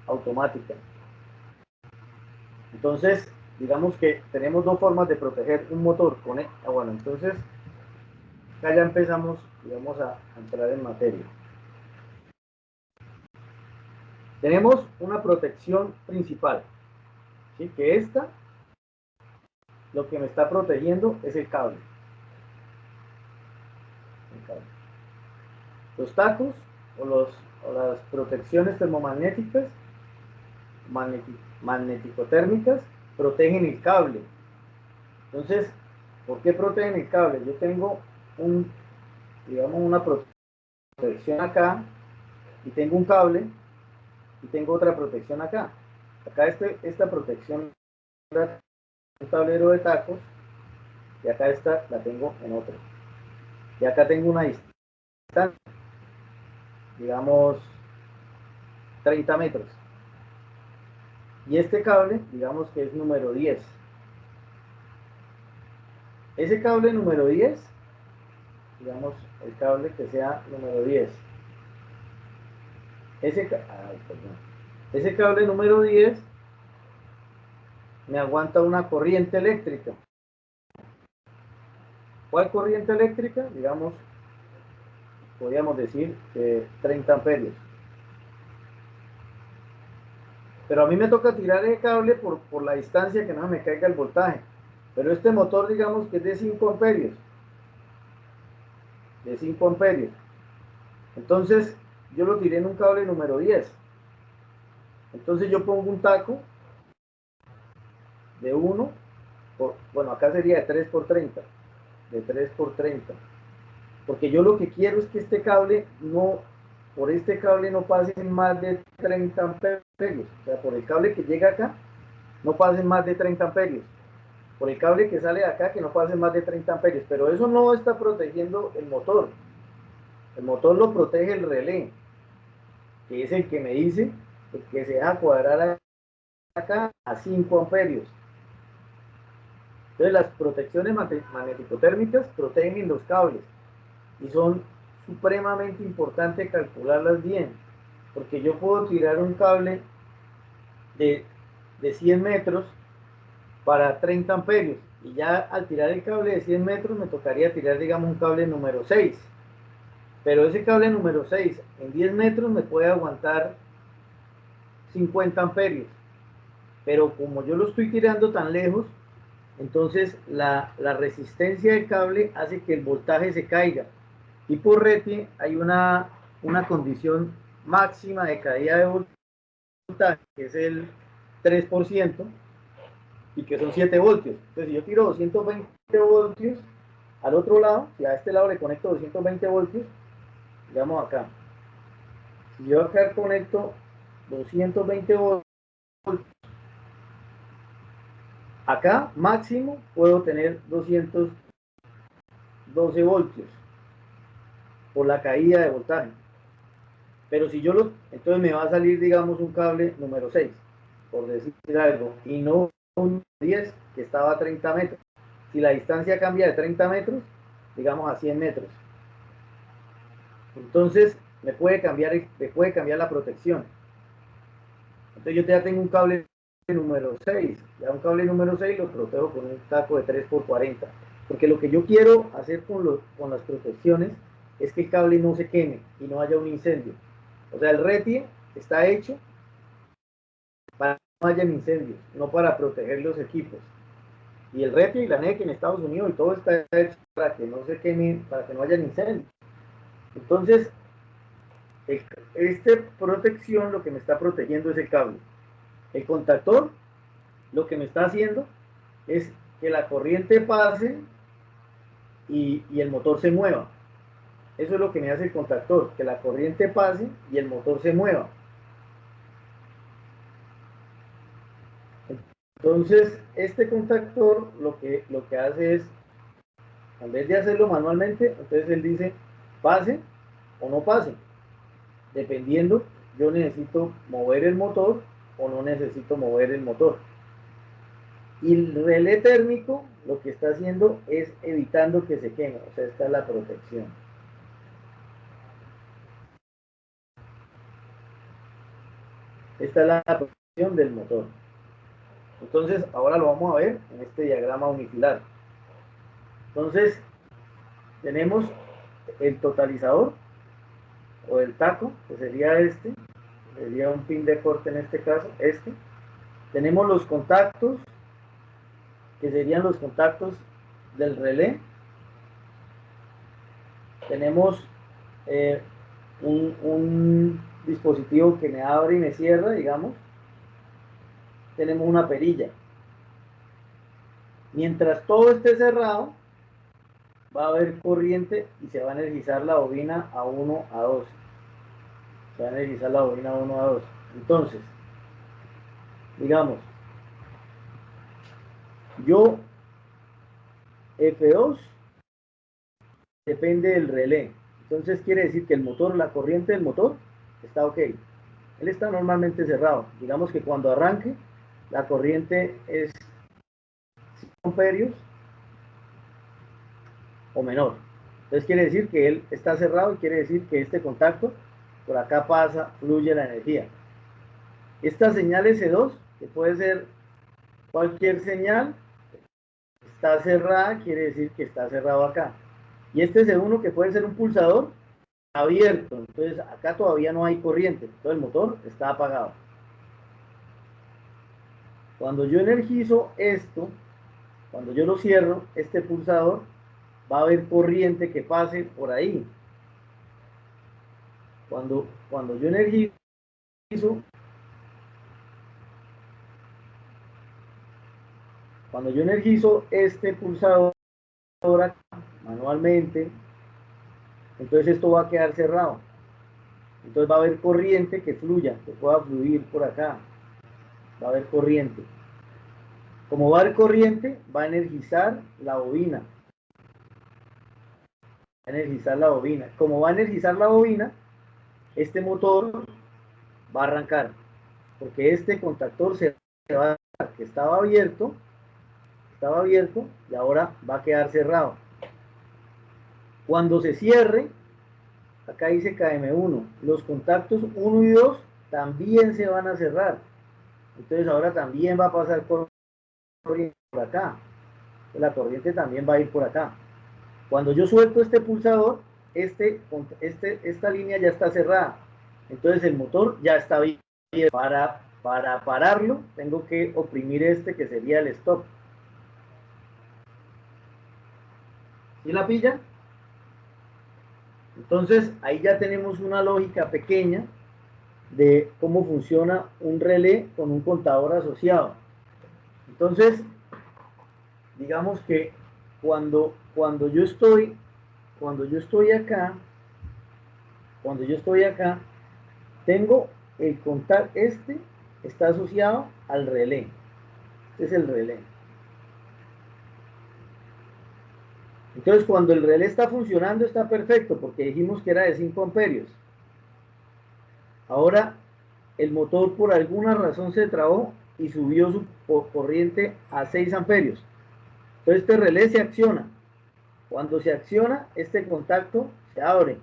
automática. Entonces digamos que tenemos dos formas de proteger un motor con bueno, entonces acá ya empezamos y vamos a entrar en materia. Tenemos una protección principal, ¿sí? Que esta, lo que me está protegiendo es el cable. Los tacos o las protecciones termomagnéticas, magnético-térmicas, protegen el cable. Entonces, ¿por qué protegen el cable? Yo tengo digamos, una protección acá, y tengo un cable, y tengo otra protección acá. Acá esta protección era un tablero de tacos, y acá esta la tengo en otro. Y acá tengo una distancia, digamos, 30 metros. Y este cable, digamos que es número 10. Ese cable número 10, digamos, el cable que sea número 10. Ese cable número 10 me aguanta una corriente eléctrica. ¿Cuál corriente eléctrica? Digamos, podríamos decir que 30 amperios. Pero a mí me toca tirar el cable por la distancia, que no me caiga el voltaje. Pero este motor, digamos que es de 5 amperios. De 5 amperios. Entonces, yo lo tiré en un cable número 10. Entonces yo pongo un taco de 1, bueno, acá sería de 3 por 30. De 3 por 30. Porque yo lo que quiero es que este cable por este cable no pasen más de 30 amperios. O sea, por el cable que llega acá, no pasen más de 30 amperios. Por el cable que sale de acá, que no pasen más de 30 amperios. Pero eso no está protegiendo el motor. El motor lo protege el relé, que es el que me dice que se deja cuadrar acá a 5 amperios. Entonces las protecciones magnético-térmicas protegen los cables, y son supremamente importante calcularlas bien, porque yo puedo tirar un cable de 100 metros para 30 amperios, y ya al tirar el cable de 100 metros me tocaría tirar, digamos, un cable número 6, pero ese cable número 6 en 10 metros me puede aguantar 50 amperios, pero como yo lo estoy tirando tan lejos, entonces la resistencia del cable hace que el voltaje se caiga, y por RETI hay una condición máxima de caída de voltaje, que es el 3%, y que son 7 voltios. Entonces, si yo tiro 220 voltios al otro lado, si a este lado le conecto 220 voltios, digamos acá, si yo acá conecto 220 voltios, acá máximo puedo tener 212 voltios por la caída de voltaje. Pero si yo entonces me va a salir, digamos, un cable número 6, por decir algo, y no un 10 que estaba a 30 metros. Si la distancia cambia de 30 metros, digamos a 100 metros, entonces me puede cambiar la protección. Entonces yo ya tengo un cable número 6, ya un cable número 6 lo protejo con un taco de 3 por 40. Porque lo que yo quiero hacer con las protecciones es que el cable no se queme y no haya un incendio. O sea, el RETIE está hecho para que no haya incendios, no para proteger los equipos. Y el RETIE y la NEC en Estados Unidos y todo está hecho para que no se quemen, para que no haya incendios. Entonces, esta protección lo que me está protegiendo es el cable. El contactor lo que me está haciendo es que la corriente pase y el motor se mueva. Eso es lo que me hace el contactor, que la corriente pase y el motor se mueva. Entonces, este contactor lo que hace es, en vez de hacerlo manualmente, entonces él dice, pase o no pase. Dependiendo, yo necesito mover el motor o no necesito mover el motor. Y el relé térmico lo que está haciendo es evitando que se queme, o sea, esta es la protección. Esta es la protección del motor. Entonces, ahora lo vamos a ver en este diagrama unifilar. Entonces, tenemos el totalizador o el taco, que sería este, sería un pin de corte en este caso, este. Tenemos los contactos, que serían los contactos del relé. Tenemos un dispositivo que me abre y me cierra, digamos. Tenemos una perilla. Mientras todo esté cerrado, va a haber corriente y se va a energizar la bobina a 1 a 2. Se va a energizar la bobina a 1 a 2. Entonces, digamos, yo F2 depende del relé. Entonces quiere decir que el motor, la corriente del motor está ok. Él está normalmente cerrado. Digamos que cuando arranque, la corriente es 5 amperios o menor. Entonces quiere decir que él está cerrado y quiere decir que este contacto, por acá pasa, fluye la energía. Esta señal S2, que puede ser cualquier señal, está cerrada, quiere decir que está cerrado acá. Y este S1, que puede ser un pulsador, abierto. Entonces acá todavía no hay corriente. Entonces el motor está apagado. Cuando yo energizo esto, cuando yo lo cierro, este pulsador, va a haber corriente que pase por ahí. Cuando yo energizo, este pulsador manualmente, entonces esto va a quedar cerrado. Entonces va a haber corriente que fluya, que pueda fluir por acá. Va a haber corriente. Como va a haber corriente, va a energizar la bobina. Va a energizar la bobina. Como va a energizar la bobina, este motor va a arrancar. Porque este contactor se va a dar, que estaba abierto y ahora va a quedar cerrado. Cuando se cierre, acá dice KM1, los contactos 1 y 2 también se van a cerrar. Entonces ahora también va a pasar corriente por acá. La corriente también va a ir por acá. Cuando yo suelto este pulsador, esta línea ya está cerrada. Entonces el motor ya está bien. Para pararlo, tengo que oprimir este que sería el stop. ¿Sí la pilla? Entonces ahí ya tenemos una lógica pequeña de cómo funciona un relé con un contador asociado. Entonces, digamos que cuando yo estoy acá, tengo el contacto, este está asociado al relé. Este es el relé. Entonces, cuando el relé está funcionando, está perfecto, porque dijimos que era de 5 amperios. Ahora, el motor por alguna razón se trabó y subió su corriente a 6 amperios. Entonces, este relé se acciona. Cuando se acciona, este contacto se abre.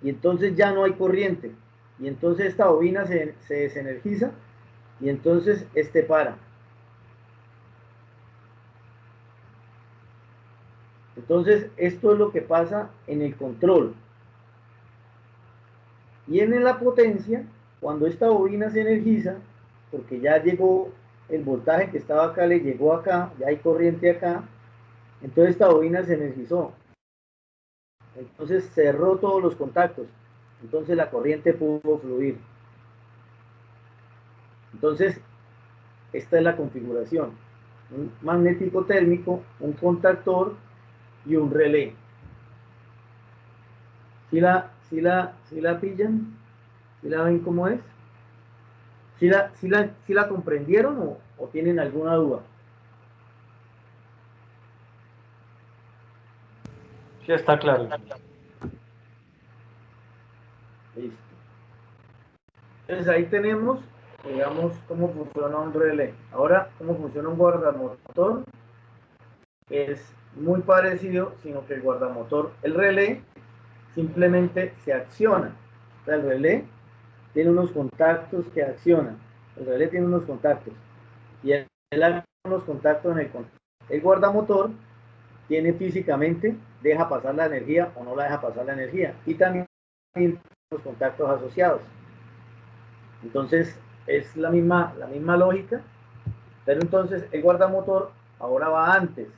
Y entonces ya no hay corriente. Y entonces esta bobina se desenergiza y entonces este para. Entonces, esto es lo que pasa en el control. Y en la potencia, cuando esta bobina se energiza, porque ya llegó el voltaje que estaba acá, le llegó acá, ya hay corriente acá, entonces esta bobina se energizó. Entonces cerró todos los contactos. Entonces la corriente pudo fluir. Entonces, esta es la configuración. Un magnético térmico, un contactor y un relé. ¿Sí la pillan? ¿Sí la ven cómo es? ¿Sí la comprendieron o tienen alguna duda? Sí, está claro, ingeniero. Listo. Entonces ahí tenemos, digamos, cómo funciona un relé. Ahora, cómo funciona un guardamotor. Es muy parecido, sino que el guardamotor, el relé, simplemente se acciona. O sea, el relé tiene unos contactos que accionan. El relé tiene unos contactos. Y él hace unos contactos en el contacto. El guardamotor tiene físicamente, deja pasar la energía o no la deja pasar la energía. Y también tiene los contactos asociados. Entonces, es la misma lógica, pero entonces el guardamotor ahora va antes.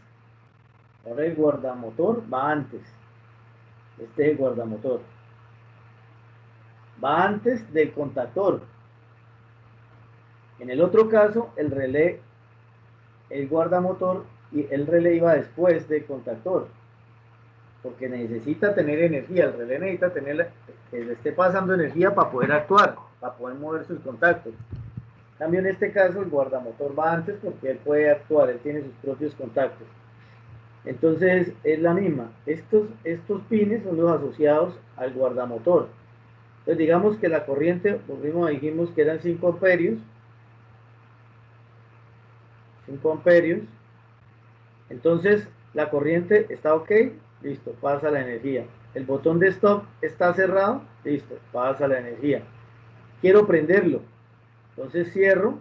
Ahora el guardamotor va antes. Este es el guardamotor. Va antes del contactor. En el otro caso, el relé, el guardamotor y el relé iba después del contactor. Porque necesita tener energía. El relé necesita tener que le esté pasando energía para poder actuar, para poder mover sus contactos. En cambio, en este caso, el guardamotor va antes porque él puede actuar, él tiene sus propios contactos. Entonces, es la misma. Estos pines son los asociados al guardamotor. Entonces, digamos que la corriente, dijimos que eran 5 amperios. 5 amperios. Entonces, la corriente está ok, listo, pasa la energía. El botón de stop está cerrado, listo, pasa la energía. Quiero prenderlo. Entonces cierro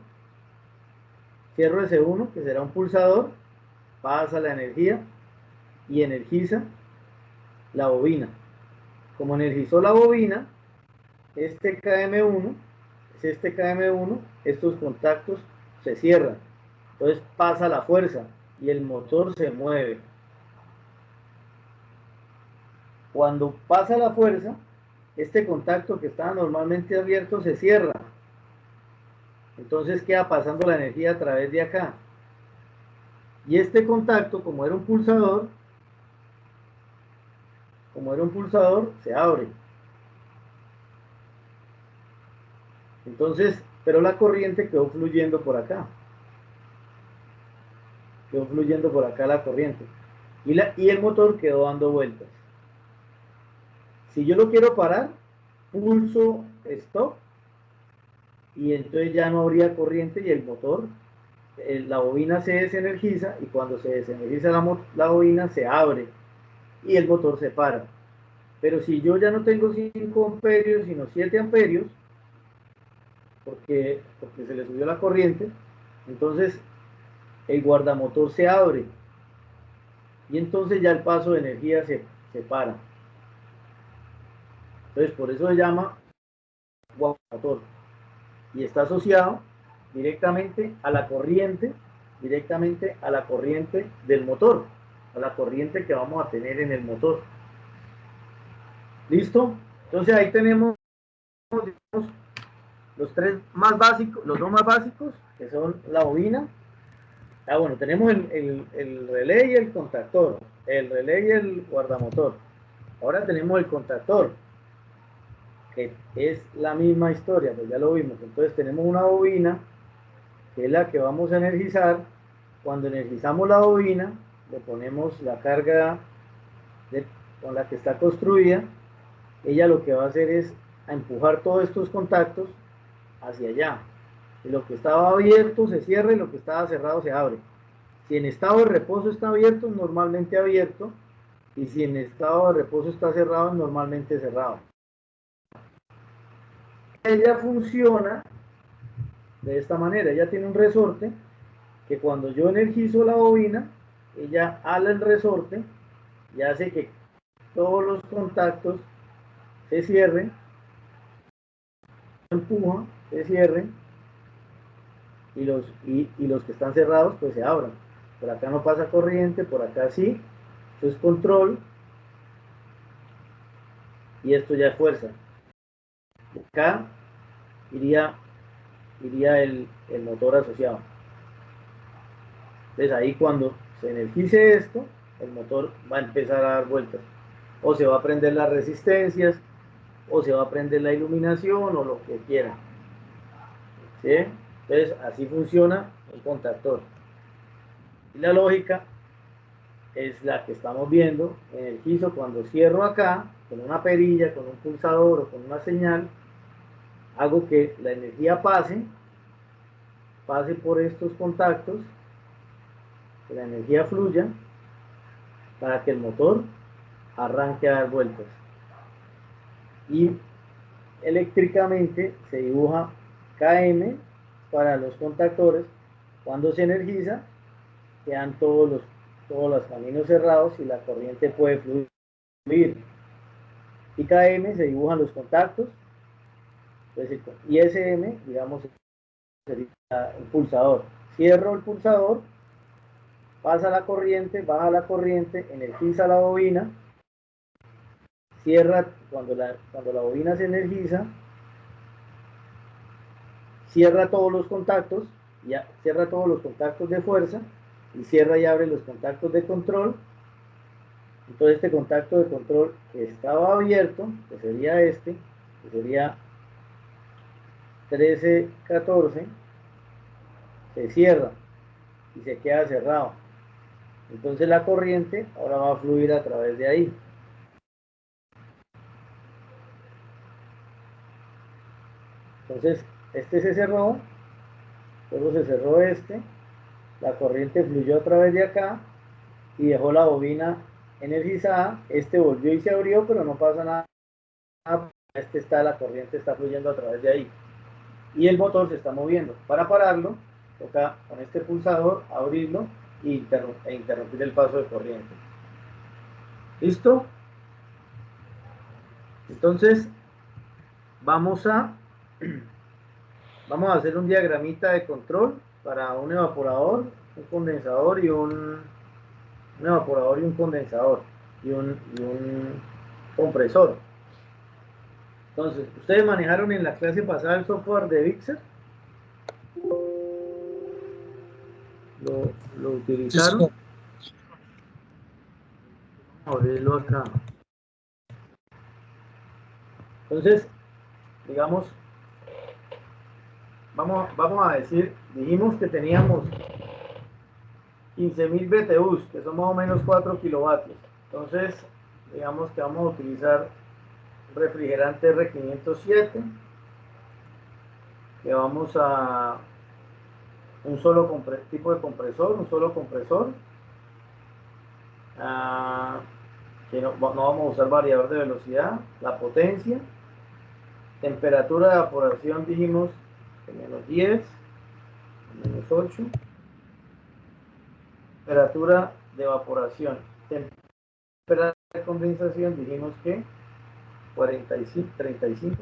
S1, que será un pulsador, pasa la energía y energiza la bobina. Como energizó la bobina, este KM1, estos contactos se cierran. Entonces pasa la fuerza y el motor se mueve. Cuando pasa la fuerza, este contacto que estaba normalmente abierto se cierra. Entonces queda pasando la energía a través de acá. Y este contacto, como era un pulsador, se abre. Entonces, pero la corriente quedó fluyendo por acá. Quedó fluyendo por acá la corriente. Y el motor quedó dando vueltas. Si yo lo quiero parar, pulso stop y entonces ya no habría corriente y el motor, la bobina se desenergiza y cuando se desenergiza la bobina se abre y el motor se para. Pero si yo ya no tengo 5 amperios sino 7 amperios, porque se le subió la corriente, entonces el guardamotor se abre y entonces ya el paso de energía se para. Entonces por eso se llama guardamotor y está asociado directamente a la corriente del motor, a la corriente que vamos a tener en el motor. ¿Listo? Entonces ahí tenemos, digamos, los dos más básicos, que son la bobina. Bueno, tenemos el relé y el contactor, el relé y el guardamotor. Ahora tenemos el contactor, que es la misma historia, pues ya lo vimos. Entonces tenemos una bobina, que es la que vamos a energizar. Cuando energizamos la bobina, le ponemos la carga con la que está construida. Ella lo que va a hacer es a empujar todos estos contactos hacia allá. Y lo que estaba abierto se cierra y lo que estaba cerrado se abre. Si en estado de reposo está abierto, normalmente abierto. Y si en estado de reposo está cerrado, normalmente cerrado. Ella funciona de esta manera. Ella tiene un resorte que cuando yo energizo la bobina, ella ala el resorte y hace que todos los contactos se cierren, empuja, se cierren, y los que están cerrados pues se abran. Por acá no pasa corriente, por acá sí. Esto es control y esto ya es fuerza. Acá iría el motor asociado. Entonces ahí cuando se energice esto, el motor va a empezar a dar vueltas. O se va a prender las resistencias, o se va a prender la iluminación, o lo que quiera. ¿Sí? Entonces así funciona el contactor. Y la lógica es la que estamos viendo en el quiso. Cuando cierro acá con una perilla, con un pulsador o con una señal, hago que la energía pase por estos contactos, que la energía fluya para que el motor arranque a dar vueltas. Y eléctricamente se dibuja KM para los contactores. Cuando se energiza, quedan todos los caminos cerrados y la corriente puede fluir. Y KM se dibujan los contactos. Entonces, ISM, digamos, sería el pulsador. Cierro el pulsador, pasa la corriente, baja la corriente, energiza la bobina, cierra, cuando la bobina se energiza, cierra todos los contactos, ya cierra todos los contactos de fuerza, y cierra y abre los contactos de control. Entonces este contacto de control que estaba abierto, que sería este, que sería 1314, se cierra y se queda cerrado. Entonces la corriente ahora va a fluir a través de ahí. Entonces este se cerró, luego se cerró este, la corriente fluyó a través de acá y dejó la bobina energizada. Este volvió y se abrió, pero no pasa nada. La corriente está fluyendo a través de ahí y el motor se está moviendo. Para pararlo, toca con este pulsador abrirlo e interrumpir el paso de corriente. ¿Listo? Entonces vamos a hacer un diagramita de control para un evaporador, un condensador y un condensador y un compresor. Entonces, ¿ustedes manejaron en la clase pasada el software de Vixer? ¿Lo utilizaron? Sí, vamos a abrirlo acá. Entonces, digamos, vamos a decir, dijimos que teníamos 15.000 BTUs, que son más o menos 4 kilovatios. Entonces, digamos que vamos a utilizar refrigerante R507, que vamos a un solo tipo de compresor, un solo compresor, que no vamos a usar variador de velocidad, la potencia, temperatura de evaporación dijimos que menos 10, menos 8, temperatura de evaporación, temperatura de condensación dijimos que 45, 35.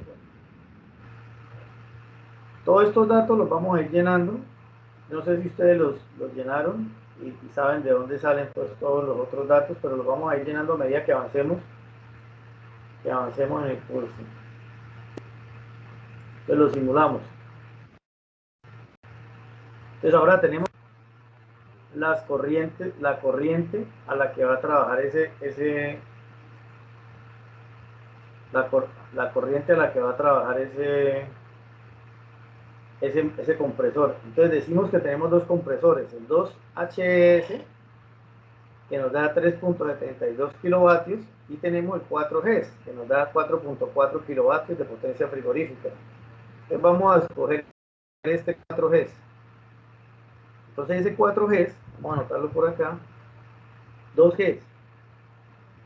Todos estos datos los vamos a ir llenando. No sé si ustedes los llenaron y saben de dónde salen pues todos los otros datos, pero los vamos a ir llenando a medida que avancemos en el curso. Entonces lo simulamos. Entonces ahora tenemos la corriente a la que va a trabajar la corriente a la que va a trabajar ese compresor. Entonces decimos que tenemos dos compresores, el 2HS, que nos da 3.72 kilovatios, y tenemos el 4G, que nos da 4.4 kilovatios de potencia frigorífica. Entonces vamos a escoger este 4G. Entonces ese 4G, vamos a anotarlo por acá, 2G,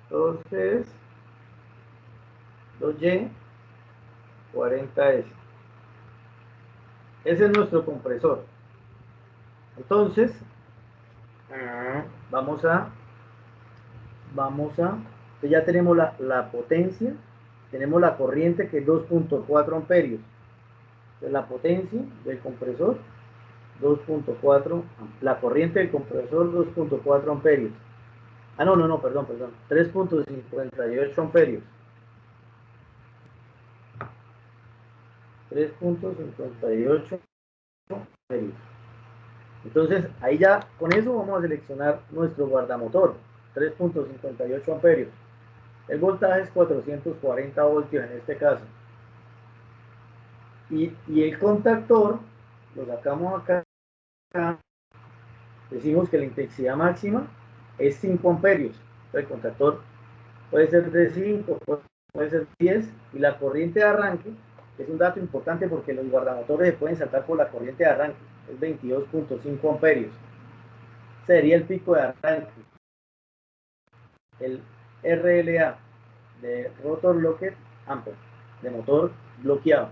2G, 2Y, 40S. Ese es nuestro compresor. Entonces, vamos a entonces ya tenemos la potencia, tenemos la corriente que es 2.4 amperios. Entonces la potencia del compresor, 2.4, la corriente del compresor, 2.4 amperios. Perdón, 3.58 amperios. 3.58 amperios. Entonces, ahí ya, con eso vamos a seleccionar nuestro guardamotor, 3.58 amperios. El voltaje es 440 voltios en este caso. Y el contactor, lo sacamos acá, decimos que la intensidad máxima es 5 amperios. Entonces, el contactor puede ser de 5, puede ser 10, y la corriente de arranque, es un dato importante porque los guardamotores se pueden saltar por la corriente de arranque, es 22.5 amperios. Sería el pico de arranque. El RLA de Rotor Locked Amper, de motor bloqueado.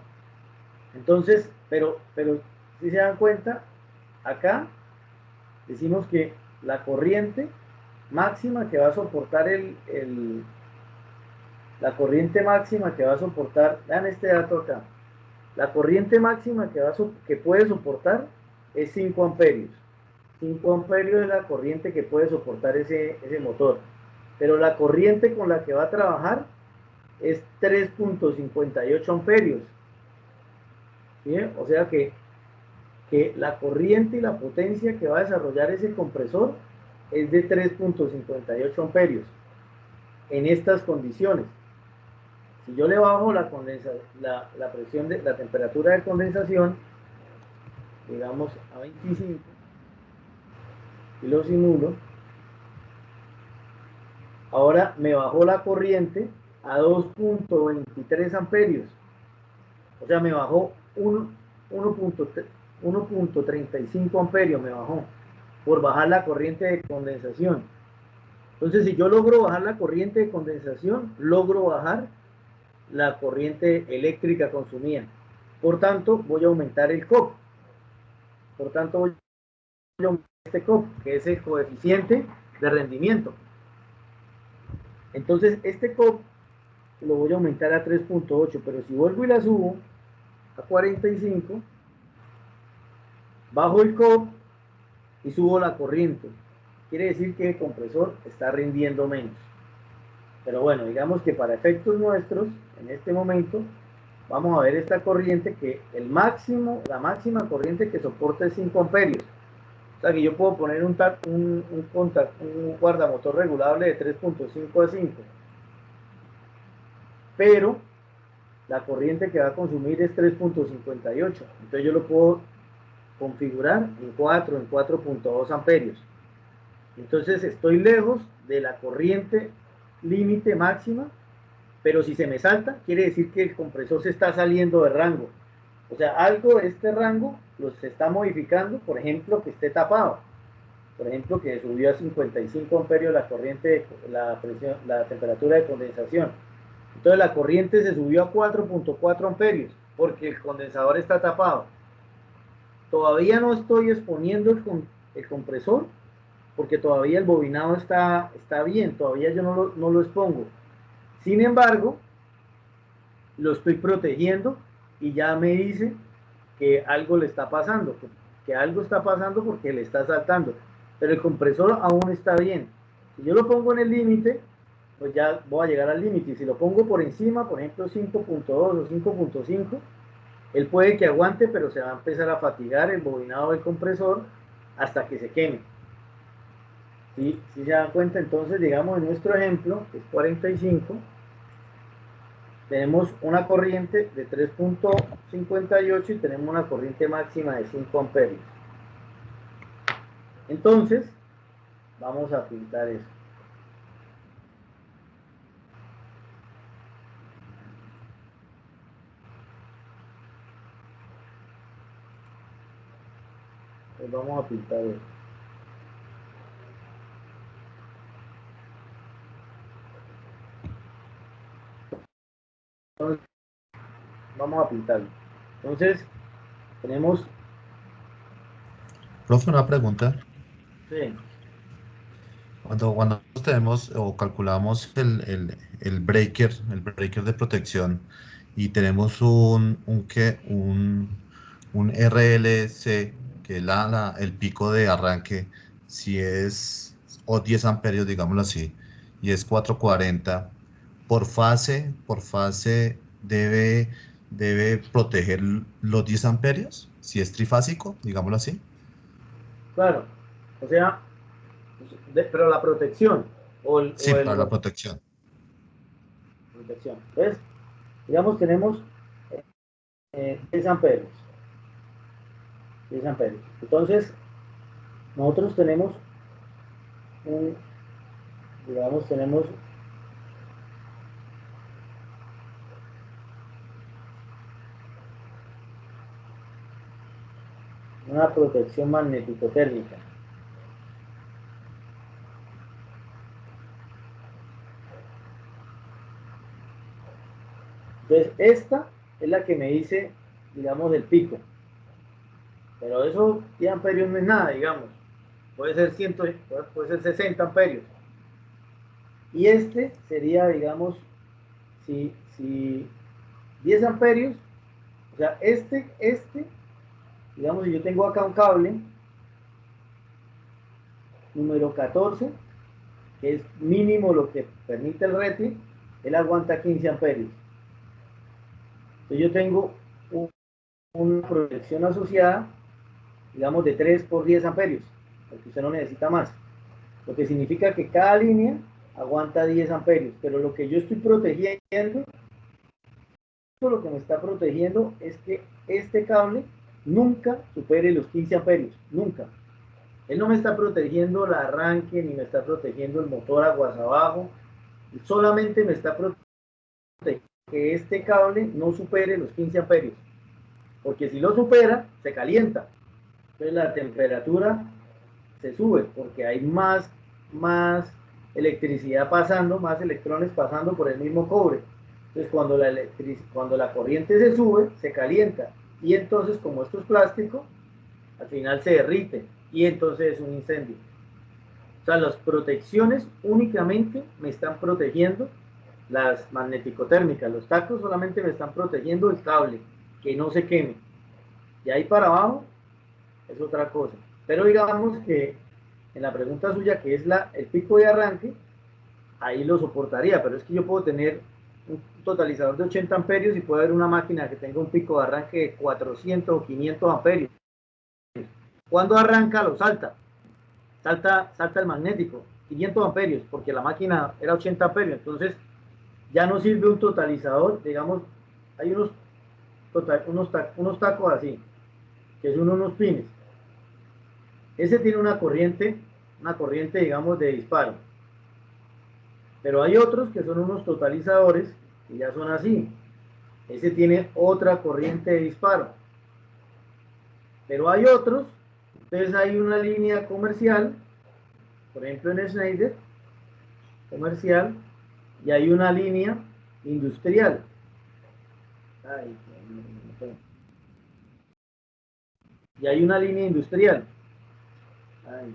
Entonces, pero si se dan cuenta, acá decimos que la corriente máxima que va a soportar la corriente máxima que va a soportar, vean este dato acá, la corriente máxima que puede soportar es 5 amperios. 5 amperios es la corriente que puede soportar ese motor. Pero la corriente con la que va a trabajar es 3.58 amperios. ¿Sí? O sea que la corriente y la potencia que va a desarrollar ese compresor es de 3.58 amperios en estas condiciones. Si yo le bajo la presión la temperatura de condensación, digamos a 25 y lo simulo, ahora me bajó la corriente a 2.23 amperios, o sea, me bajó 1.35 amperios, me bajó por bajar la corriente de condensación. Entonces, si yo logro bajar la corriente de condensación, logro bajar la corriente eléctrica consumida. Por tanto, voy a aumentar el COP. Por tanto, voy a aumentar este COP, que es el coeficiente de rendimiento. Entonces, este COP lo voy a aumentar a 3.8, pero si vuelvo y la subo a 45, bajo el COP y subo la corriente. Quiere decir que el compresor está rindiendo menos. Pero bueno, digamos que para efectos nuestros, en este momento, vamos a ver esta corriente que la máxima corriente que soporta es 5 amperios. O sea que yo puedo poner un guardamotor regulable de 3.5 a 5. Pero la corriente que va a consumir es 3.58. Entonces yo lo puedo configurar en 4.2 amperios. Entonces estoy lejos de la corriente límite máxima, pero si se me salta, quiere decir que el compresor se está saliendo de rango. O sea, algo de este rango se está modificando, por ejemplo, que esté tapado. Por ejemplo, que subió a 55 amperios la corriente, la temperatura de condensación. Entonces la corriente se subió a 4.4 amperios, porque el condensador está tapado. Todavía no estoy exponiendo el compresor, porque todavía el bobinado está bien, todavía yo no lo expongo. Sin embargo, lo estoy protegiendo y ya me dice que algo le está pasando, que algo está pasando porque le está saltando, pero el compresor aún está bien. Si yo lo pongo en el límite, pues ya voy a llegar al límite, y si lo pongo por encima, por ejemplo 5.2 o 5.5, él puede que aguante, pero se va a empezar a fatigar el bobinado del compresor hasta que se queme. Si se dan cuenta, entonces, digamos, en nuestro ejemplo, que es 45, tenemos una corriente de 3.58 y tenemos una corriente máxima de 5 amperios. Entonces, vamos a pintar eso. Pues vamos a pintar eso. Entonces, vamos a pintarlo. Entonces, tenemos... Profe, una pregunta. Sí. Cuando tenemos o calculamos el breaker de protección y tenemos un RLC, que es el pico de arranque, si es o 10 amperios, digámoslo así, y es 440, por fase debe proteger los 10 amperios, si es trifásico, digámoslo así. Claro, o sea, pero la protección Sí, para la protección. protección. Entonces, digamos, tenemos 10 amperios. 10 amperios. Entonces, nosotros tenemos digamos, tenemos una protección magnético-térmica. Entonces, esta es la que me dice, digamos, el pico. Pero eso 10 amperios no es nada, digamos. Puede ser 100, puede ser 60 amperios. Y este sería, digamos, si 10 amperios, o sea, digamos, si yo tengo acá un cable número 14, que es mínimo lo que permite el RETI, él aguanta 15 amperios. Entonces yo tengo una protección asociada, digamos, de 3 por 10 amperios, porque usted no necesita más. Lo que significa que cada línea aguanta 10 amperios, pero lo que yo estoy protegiendo, lo que me está protegiendo es que este cable nunca supere los 15 amperios, nunca. Él no me está protegiendo el arranque, ni me está protegiendo el motor aguas abajo, solamente me está protegiendo que este cable no supere los 15 amperios, porque si lo supera, se calienta. Entonces la temperatura se sube, porque hay más electricidad pasando, más electrones pasando por el mismo cobre. Entonces cuando la corriente se sube, se calienta. Y entonces, como esto es plástico, al final se derrite y entonces es un incendio. O sea, las protecciones únicamente me están protegiendo las magnético-térmicas. Los tacos solamente me están protegiendo el cable, que no se queme. Y ahí para abajo es otra cosa. Pero digamos que en la pregunta suya, que es el pico de arranque, ahí lo soportaría, pero es que yo puedo tener un totalizador de 80 amperios y puede haber una máquina que tenga un pico de arranque de 400 o 500 amperios. Cuando arranca, lo salta el magnético, 500 amperios, porque la máquina era 80 amperios, entonces ya no sirve un totalizador, digamos, hay unos tacos así, que son unos pines. Ese tiene una corriente, digamos, de disparo. Pero hay otros que son unos totalizadores que ya son así. Ese tiene otra corriente de disparo. Pero hay otros, entonces hay una línea comercial, por ejemplo en Schneider, comercial, y hay una línea industrial. Ay, y hay una línea industrial. Ay,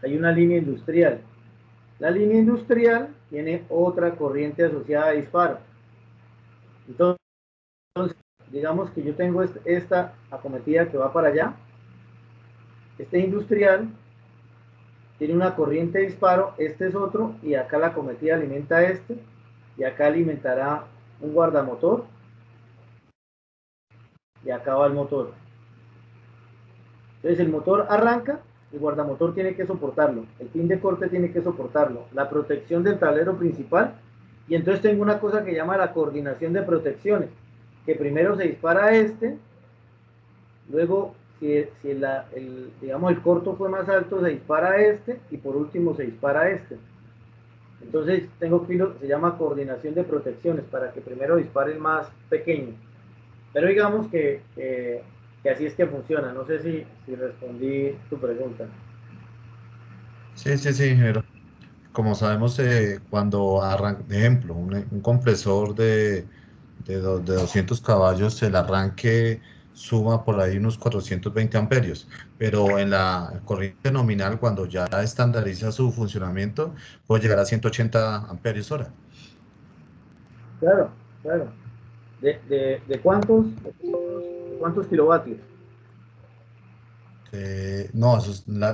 hay una línea industrial. La línea industrial tiene otra corriente asociada a disparo. Entonces, digamos que yo tengo esta acometida que va para allá. Este industrial tiene una corriente de disparo, este es otro, y acá la acometida alimenta a este, y acá alimentará un guardamotor, y acá va el motor. Entonces el motor arranca, el guardamotor tiene que soportarlo, el pin de corte tiene que soportarlo, la protección del tablero principal, y entonces tengo una cosa que llama la coordinación de protecciones, que primero se dispara este, luego si digamos el corto fue más alto, se dispara este, y por último se dispara este. Entonces tengo que se llama coordinación de protecciones, para que primero dispare el más pequeño. Pero digamos que así es que funciona. No sé si respondí tu pregunta. Sí, sí, sí, ingeniero. Como sabemos, cuando arranca, de ejemplo, un compresor de 200 caballos, el arranque suma por ahí unos 420 amperios, pero en la corriente nominal, cuando ya estandariza su funcionamiento, puede llegar a 180 amperios hora. Claro, claro. ¿De cuántos kilovatios? No,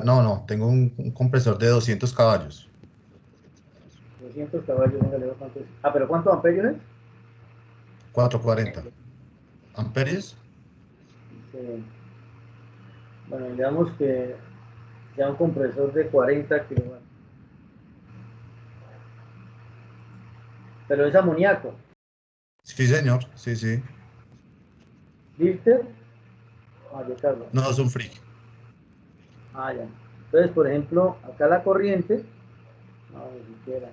no, tengo un compresor de 200 caballos. 200 caballos, venga, le digo cuántos. Ah, pero ¿cuántos amperios es? 440 amperios. Sí. Bueno, digamos que ya un compresor de 40 kilovatios. Pero es amoníaco. Sí, señor, sí, sí. ¿Lifter? Ah, de carga. No, es un freak. Ah, ya. Entonces, por ejemplo, acá la corriente, no, ni siquiera.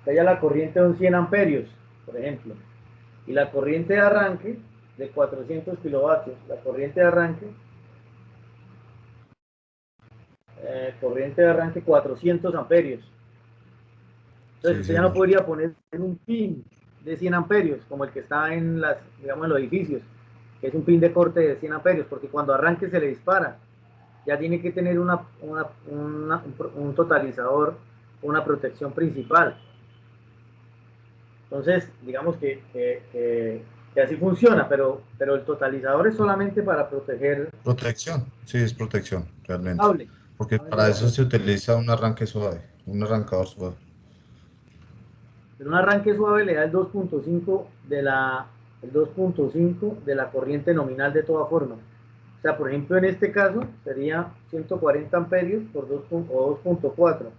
Acá ya la corriente son 100 amperios, por ejemplo. Y la corriente de arranque de 400 kilovatios. La corriente de arranque 400 amperios. Entonces Sí, usted ya no señor. podría poner un pin de 100 amperios, como el que está en digamos, en los edificios, que es un pin de corte de 100 amperios, porque cuando arranque se le dispara. Ya tiene que tener un totalizador, una protección principal. Entonces, digamos que así funciona, pero el totalizador es solamente para proteger Protección, sí, es protección, el realmente. cable. Porque Solamente para para eso se proteger. utiliza un arranque suave, un arrancador suave. Pero un arranque suave le da el 2.5 de la corriente nominal de toda forma. O sea, por ejemplo, en este caso sería 140 amperios por 2, o 2.4.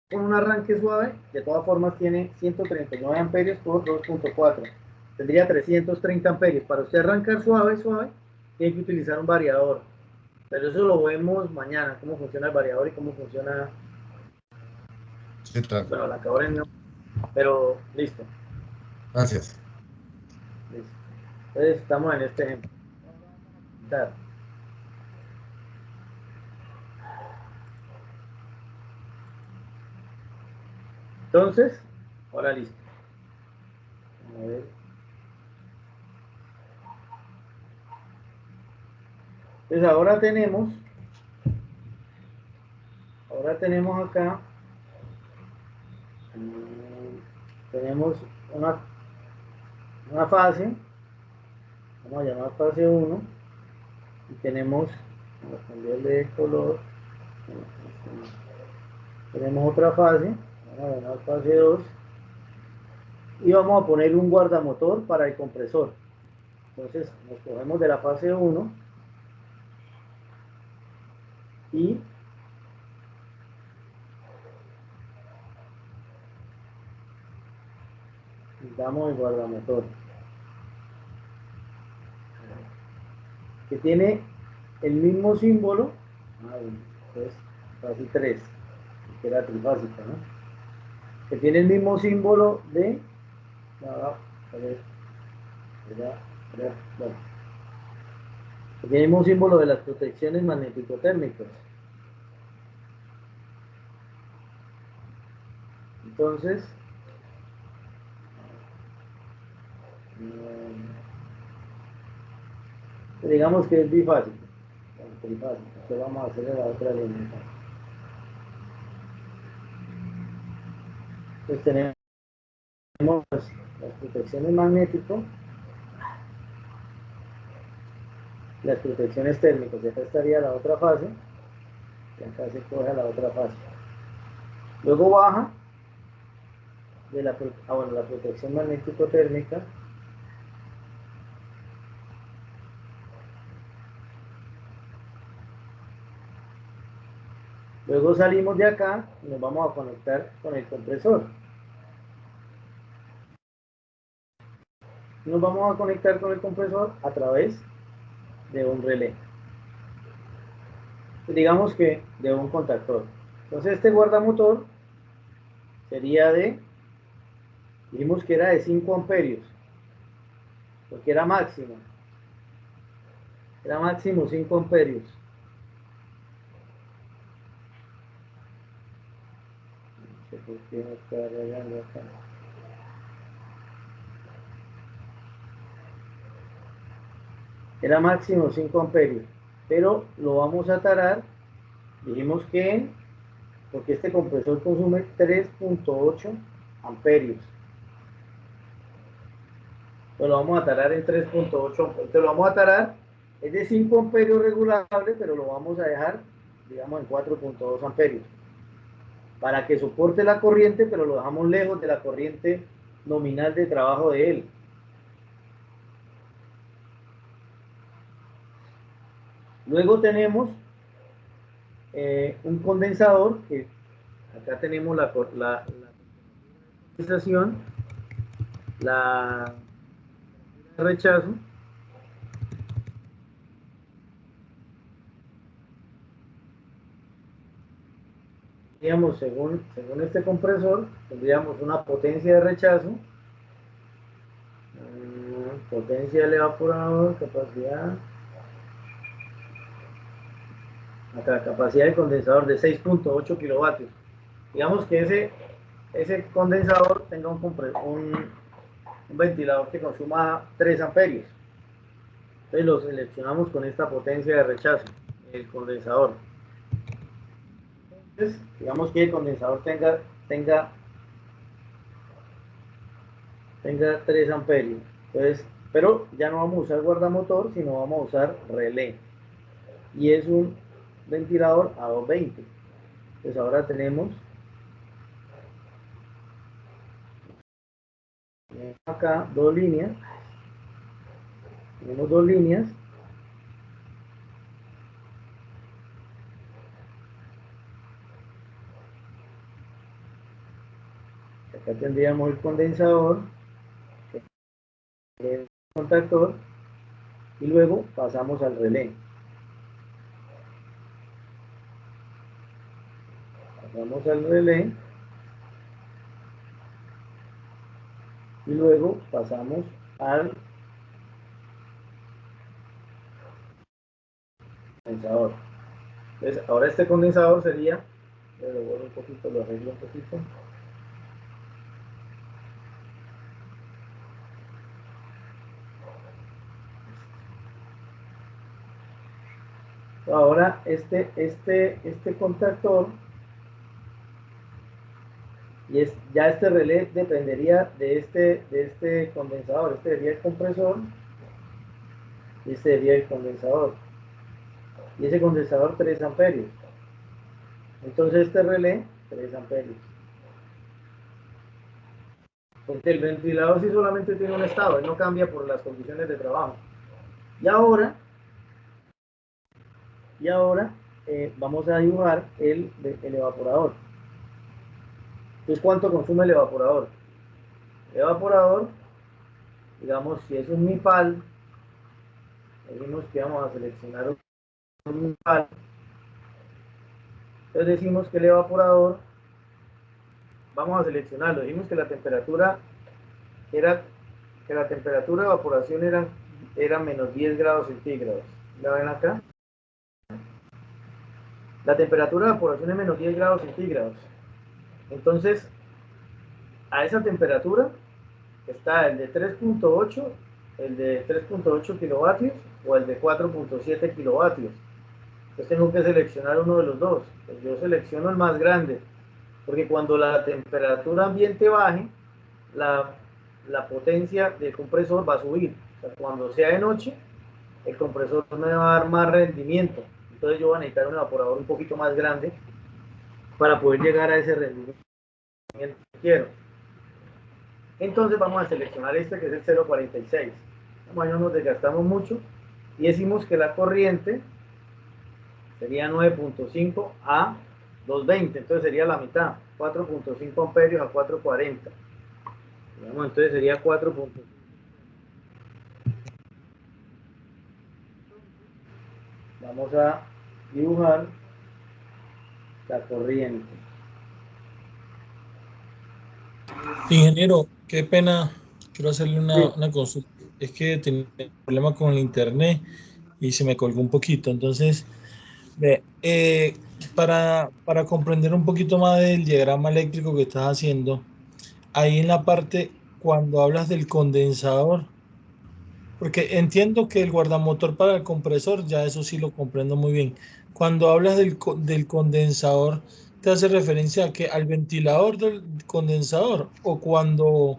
Con un arranque suave, de todas formas tiene 139 amperios por 2.4. Tendría 330 amperios. Para usted arrancar suave, tiene que utilizar un variador. Pero eso lo vemos mañana, cómo funciona el variador y cómo funciona, Sí, bueno, la cabra no. Pero listo, gracias. listo. Entonces estamos en este ejemplo. Entonces, ahora listo. A ver. Entonces ahora tenemos acá, tenemos una fase, vamos a llamar fase 1, y tenemos, vamos a cambiarle de color, tenemos otra fase, vamos a llamar fase 2, y vamos a poner un guardamotor para el compresor. Entonces nos cogemos de la fase 1 y damos el guardamotor, que tiene el mismo símbolo, entonces fase 3, que era trifásica, ¿no? Que tiene el mismo símbolo de, bueno, que tiene el mismo símbolo de las protecciones magnético-térmicas. Entonces, digamos que es bifásico, trifásico. Entonces vamos a hacerle la otra línea. Entonces tenemos las protecciones magnético, las protecciones térmicas, y acá estaría la otra fase, y acá se coge la otra fase. Luego baja de la protección magnético-térmica, luego salimos de acá y nos vamos a conectar con el compresor. Nos vamos a conectar con el compresor a través de un relé. Digamos que de un contactor. Entonces este guardamotor sería dijimos que era de 5 amperios, porque era máximo 5 amperios. ¿Por qué me está rayando acá? Era máximo 5 amperios, pero lo vamos a tarar. Dijimos que, porque este compresor consume 3.8 amperios. Entonces lo vamos a tarar en 3.8 amperios. Entonces lo vamos a tarar, es de 5 amperios regulable, pero lo vamos a dejar, digamos, en 4.2 amperios. Para que soporte la corriente, pero lo dejamos lejos de la corriente nominal de trabajo de él. Luego tenemos un condensador, que acá tenemos la condensación, la rechazo. Digamos, según este compresor, tendríamos una potencia de rechazo, potencia del evaporador, capacidad, acá, capacidad del condensador de 6.8 kilovatios. Digamos que ese condensador tenga un ventilador que consuma 3 amperios. Entonces lo seleccionamos con esta potencia de rechazo, el condensador. Entonces, digamos que el condensador tenga 3 amperios. Entonces, pero ya no vamos a usar guardamotor, sino vamos a usar relé. Y es un ventilador a 220. Entonces ahora tenemos acá dos líneas. Tenemos dos líneas. Acá tendríamos el condensador, el contactor, y luego pasamos al relé. Pasamos al relé y luego pasamos al condensador. Entonces, ahora este condensador sería, lo borro un poquito, lo arreglo un poquito. Ahora este contactor y ya este relé dependería de este condensador. Este sería el compresor y este sería el condensador. Y ese condensador 3 amperios. Entonces este relé 3 amperios. Porque el ventilador sí solamente tiene un estado, él no cambia por las condiciones de trabajo. Y ahora vamos a dibujar el evaporador. Entonces, ¿cuánto consume el evaporador? El evaporador, digamos, si es un MIPAL, decimos que vamos a seleccionar un MIPAL. Entonces decimos que el evaporador, vamos a seleccionarlo, dijimos que la temperatura de evaporación era menos 10 grados centígrados. ¿La ven acá? La temperatura de evaporación es menos 10 grados centígrados. Entonces, a esa temperatura está el de 3.8, el de 3.8 kilovatios o el de 4.7 kilovatios. Entonces tengo que seleccionar uno de los dos. Pues yo selecciono el más grande, porque cuando la temperatura ambiente baje, la potencia del compresor va a subir. O sea, cuando sea de noche, el compresor me va a dar más rendimiento. Entonces yo voy a necesitar un evaporador un poquito más grande para poder llegar a ese rendimiento que quiero. Entonces vamos a seleccionar este que es el 0.46. Bueno, no nos desgastamos mucho y decimos que la corriente sería 9.5 a 220, entonces sería la mitad, 4.5 amperios a 4.40. Entonces sería 4.5. Vamos a dibujar la corriente. Ingeniero, qué pena, quiero hacerle Sí. una consulta. Es que tenía un problema con el internet y se me colgó un poquito. Entonces, Ve, para comprender un poquito más del diagrama eléctrico que estás haciendo, ahí en la parte, cuando hablas del condensador, porque entiendo que el guardamotor para el compresor, ya eso sí lo comprendo muy bien. Cuando hablas del condensador, ¿te hace referencia a que al ventilador del condensador o cuando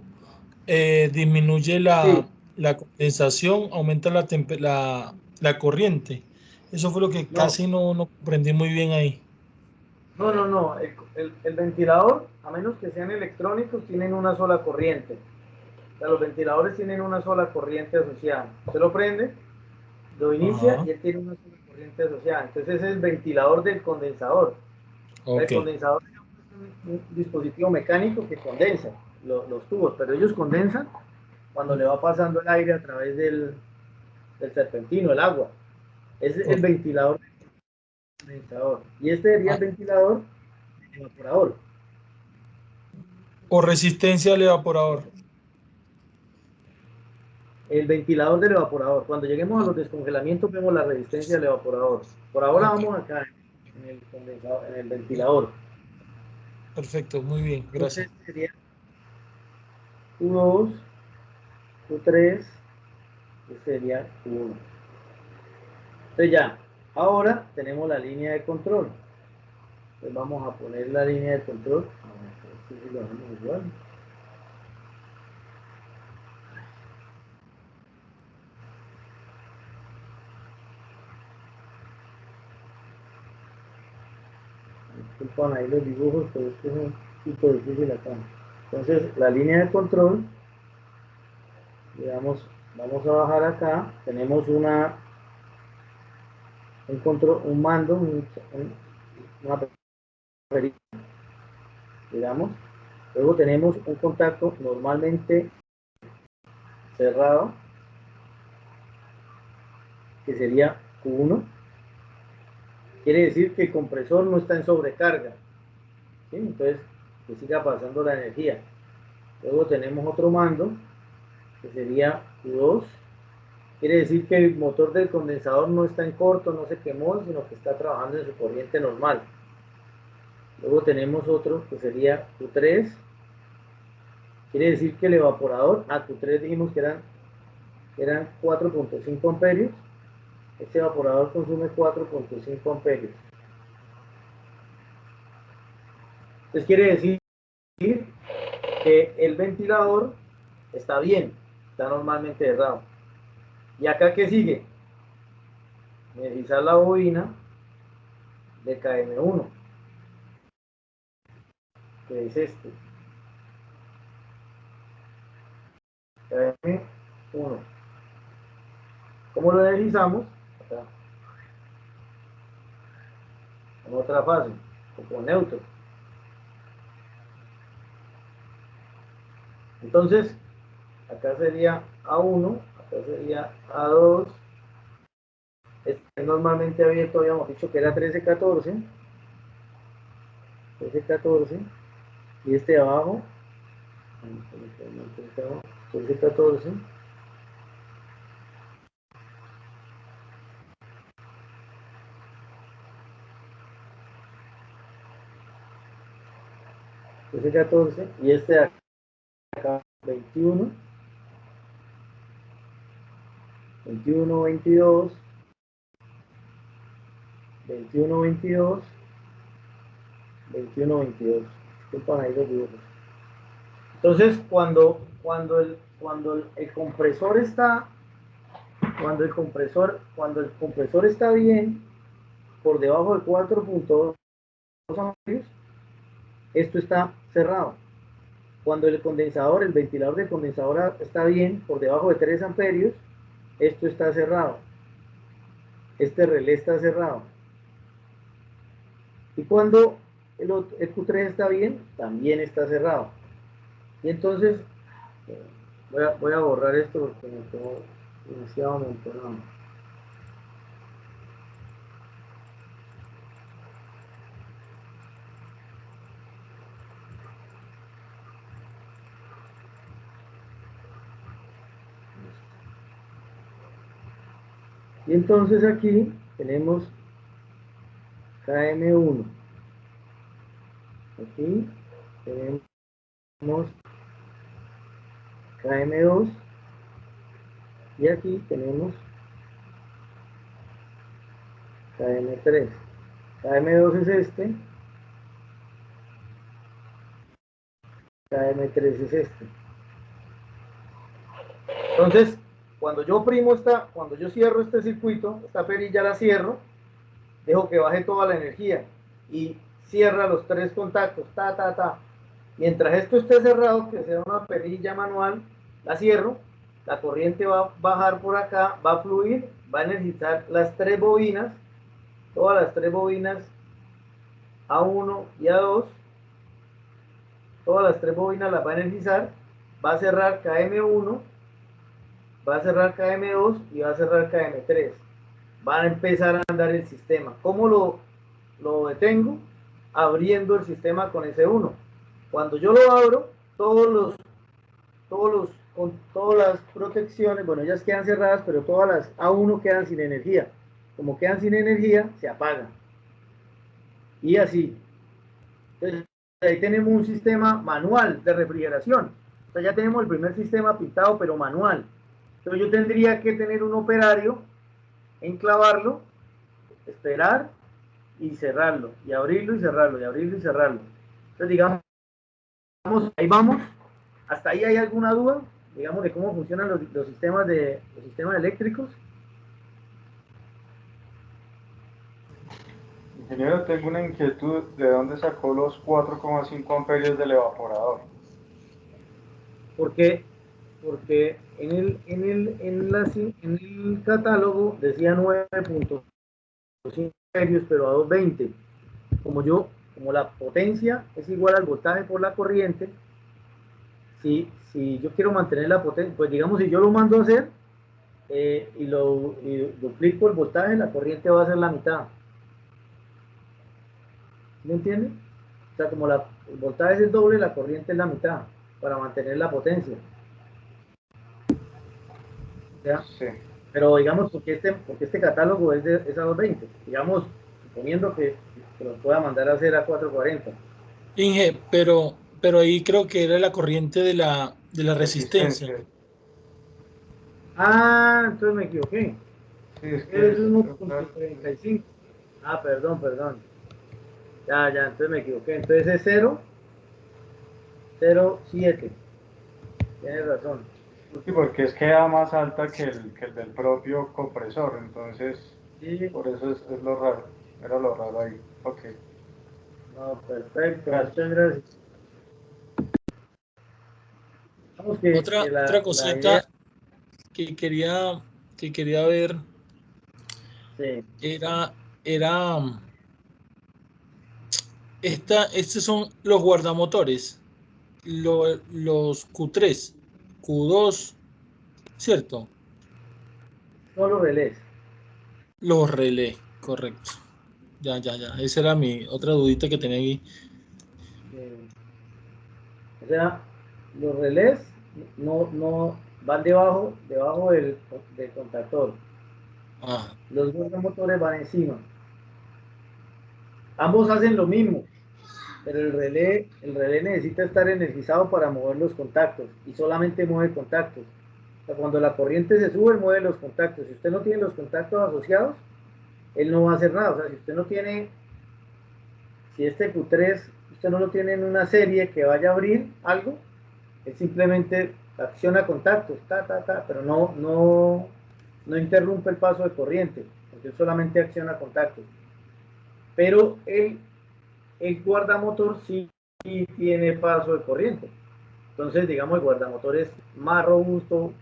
disminuye Sí, la condensación, aumenta la corriente? Eso fue lo que no, casi no comprendí muy bien ahí. no. El ventilador, a menos que sean electrónicos, tienen una sola corriente. O sea, los ventiladores tienen una sola corriente asociada. Usted lo prende, lo inicia Ajá, y él tiene una sola corriente asociada. Entonces ese es el ventilador del condensador. El ok. condensador es un dispositivo mecánico que condensa los tubos, pero ellos condensan cuando le va pasando el aire a través del serpentino, el agua. Es el Ok. ventilador del condensador. Y este sería el Ah, ventilador del evaporador. o resistencia al evaporador. El ventilador del evaporador. Cuando lleguemos a Ah, los descongelamientos vemos la resistencia del evaporador. Por ahora ok, vamos acá en el condensador, en el ventilador. perfecto, muy bien, Entonces gracias. sería Q2, Q3, y sería Q1. Entonces ya, ahora tenemos la línea de control. Entonces vamos a poner la línea de control. Vamos a ver si lo hacemos igual. Disculpan ahí los dibujos, pero es que es un poquito difícil acá. Entonces la línea de control, digamos, vamos a bajar acá. Tenemos un control, un mando, una periférica, digamos. Luego tenemos un contacto normalmente cerrado, que sería Q1. Quiere decir que el compresor no está en sobrecarga, ¿sí? Entonces, que siga pasando la energía. Luego tenemos otro mando, que sería Q2. Quiere decir que el motor del condensador no está en corto, no se quemó, sino que está trabajando en su corriente normal. Luego tenemos otro que sería Q3. Quiere decir que el evaporador, a Q3 dijimos que eran 4.5 amperios. Este evaporador consume 4.5 amperios. Entonces quiere decir que el ventilador está bien, está normalmente cerrado. ¿Y acá qué sigue? Energizar la bobina de KM1, que es este. KM1. ¿Cómo lo energizamos? Acá, en otra fase, con neutro. Entonces, acá sería A1, acá sería A2. Este normalmente abierto habíamos dicho que era 1314, 1314, y este de abajo, 1314, 1314, y este de acá 21, 21, 22, 21, 22, 21, 22. Disculpan ahí los dibujos. Entonces, cuando el compresor está, cuando el compresor está bien, por debajo de 4.2 amperios, esto está cerrado. Cuando el condensador, el ventilador del condensador está bien, por debajo de 3 amperios, esto está cerrado. Este relé está cerrado. Y cuando el Q3 está bien, también está cerrado. Y entonces, voy a borrar esto porque me quedó demasiado amontonado. Y entonces aquí tenemos KM1. Aquí tenemos KM2 y aquí tenemos KM3. KM2 es este, KM3 es este. Entonces, cuando yo cuando yo cierro este circuito, esta perilla la cierro, dejo que baje toda la energía y cierra los 3 contactos, Mientras esto esté cerrado, que sea una perilla manual, la cierro, la corriente va a bajar por acá, va a fluir, va a energizar las 3 bobinas, todas las 3 bobinas A1 y A2, todas las 3 bobinas las va a energizar, va a cerrar KM1, va a cerrar KM2 y va a cerrar KM3. Van a empezar a andar el sistema. ¿Cómo lo detengo? Abriendo el sistema con S1. Cuando yo lo abro, con todas las protecciones, bueno, ellas quedan cerradas, pero todas las A1 quedan sin energía. Como quedan sin energía, se apagan. Y así. Entonces, ahí tenemos un sistema manual de refrigeración. O sea, ya tenemos el primer sistema pintado, pero manual. Entonces yo tendría que tener un operario, enclavarlo, esperar y cerrarlo, y abrirlo y cerrarlo, y abrirlo y cerrarlo. Entonces, digamos, ahí vamos. ¿Hasta ahí hay alguna duda, digamos, de cómo funcionan los sistemas eléctricos? Ingeniero, tengo una inquietud. ¿De dónde sacó los 4,5 amperios del evaporador? Porque en el catálogo decía 9.5 amperios, pero a 220. Como la potencia es igual al voltaje por la corriente, si yo quiero mantener la potencia, pues digamos, si yo lo mando a hacer y duplico el voltaje, la corriente va a ser la mitad. ¿Me entiende? O sea, como el voltaje es el doble, la corriente es la mitad, para mantener la potencia. O sea, sí. Pero digamos, porque este catálogo es a 220, digamos, suponiendo que lo pueda mandar a hacer a 440. Inge, pero ahí creo que era la corriente de la resistencia. Ah, entonces me equivoqué. Sí, es que es 1.35. Ah, perdón. Ya, entonces me equivoqué. Entonces es 0.07. Tienes razón. Sí, porque es que da más alta que el del propio compresor, entonces sí. Por eso es lo raro. Era lo raro ahí. Ok. No, perfecto. Gracias. Muchas gracias. Otra cosita que quería ver, sí, era estos son los guardamotores, los Q3, Q2, ¿cierto? No los relés. Los relés, correcto. Ya. Esa era mi otra dudita que tenía ahí. O sea, los relés no van debajo del contactor. Ah. Los guardamotores van encima. Ambos hacen lo mismo, pero el relé necesita estar energizado para mover los contactos y solamente mueve contactos. O sea, cuando la corriente se sube, mueve los contactos. Si usted no tiene los contactos asociados, él no va a hacer nada. O sea, si este Q3 usted no lo tiene en una serie que vaya a abrir algo, él simplemente acciona contactos, pero no interrumpe el paso de corriente, porque él solamente acciona contactos. Pero el guardamotor sí tiene paso de corriente. Entonces, digamos, el guardamotor es más robusto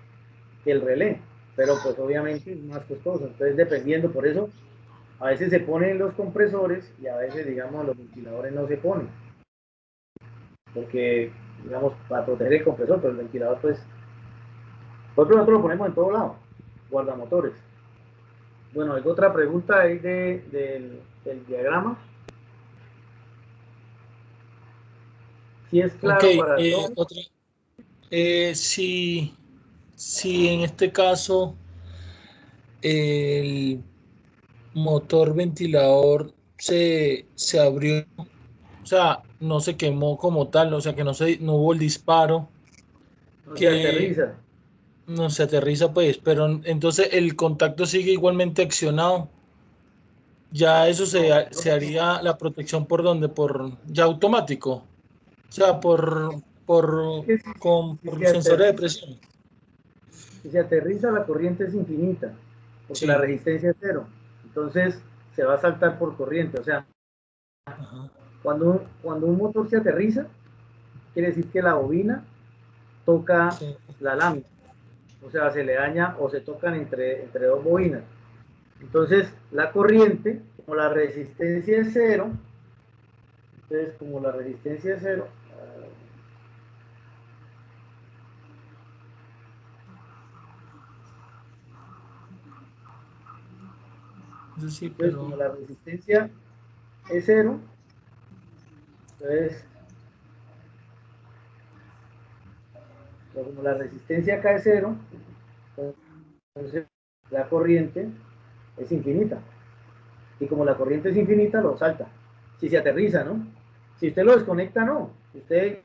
que el relé, pero pues obviamente es más costoso. Entonces, dependiendo, por eso a veces se ponen los compresores y a veces, digamos, los ventiladores no se ponen. Porque, digamos, para proteger el compresor, pero el ventilador, pues, nosotros lo ponemos en todo lado, guardamotores. Bueno, ¿hay otra pregunta ahí del diagrama? Si es claro para todos. Otra. Si en este caso el motor ventilador se abrió, o sea, no se quemó como tal, o sea, que no hubo el disparo, No se que aterriza. no se aterriza, pues, pero entonces el contacto sigue igualmente accionado. Ya eso No, se haría la protección por donde, por ya automático, o sea, es que si por se sensores de aterriza, presión. si se aterriza, la corriente es infinita, porque la Sí. resistencia es cero. Entonces se va a saltar por corriente. O sea, Ajá. cuando un motor se aterriza, quiere decir que la bobina toca Sí. la lámina. O sea, se le daña o se tocan entre dos bobinas. Entonces, la corriente, como la resistencia es cero, entonces como la resistencia es cero, Eso sí, entonces como pero la resistencia es cero, entonces como la resistencia acá es cero, entonces la corriente es infinita. Y como la corriente es infinita, lo salta. Si se aterriza, ¿no? Si usted lo desconecta, no. Si usted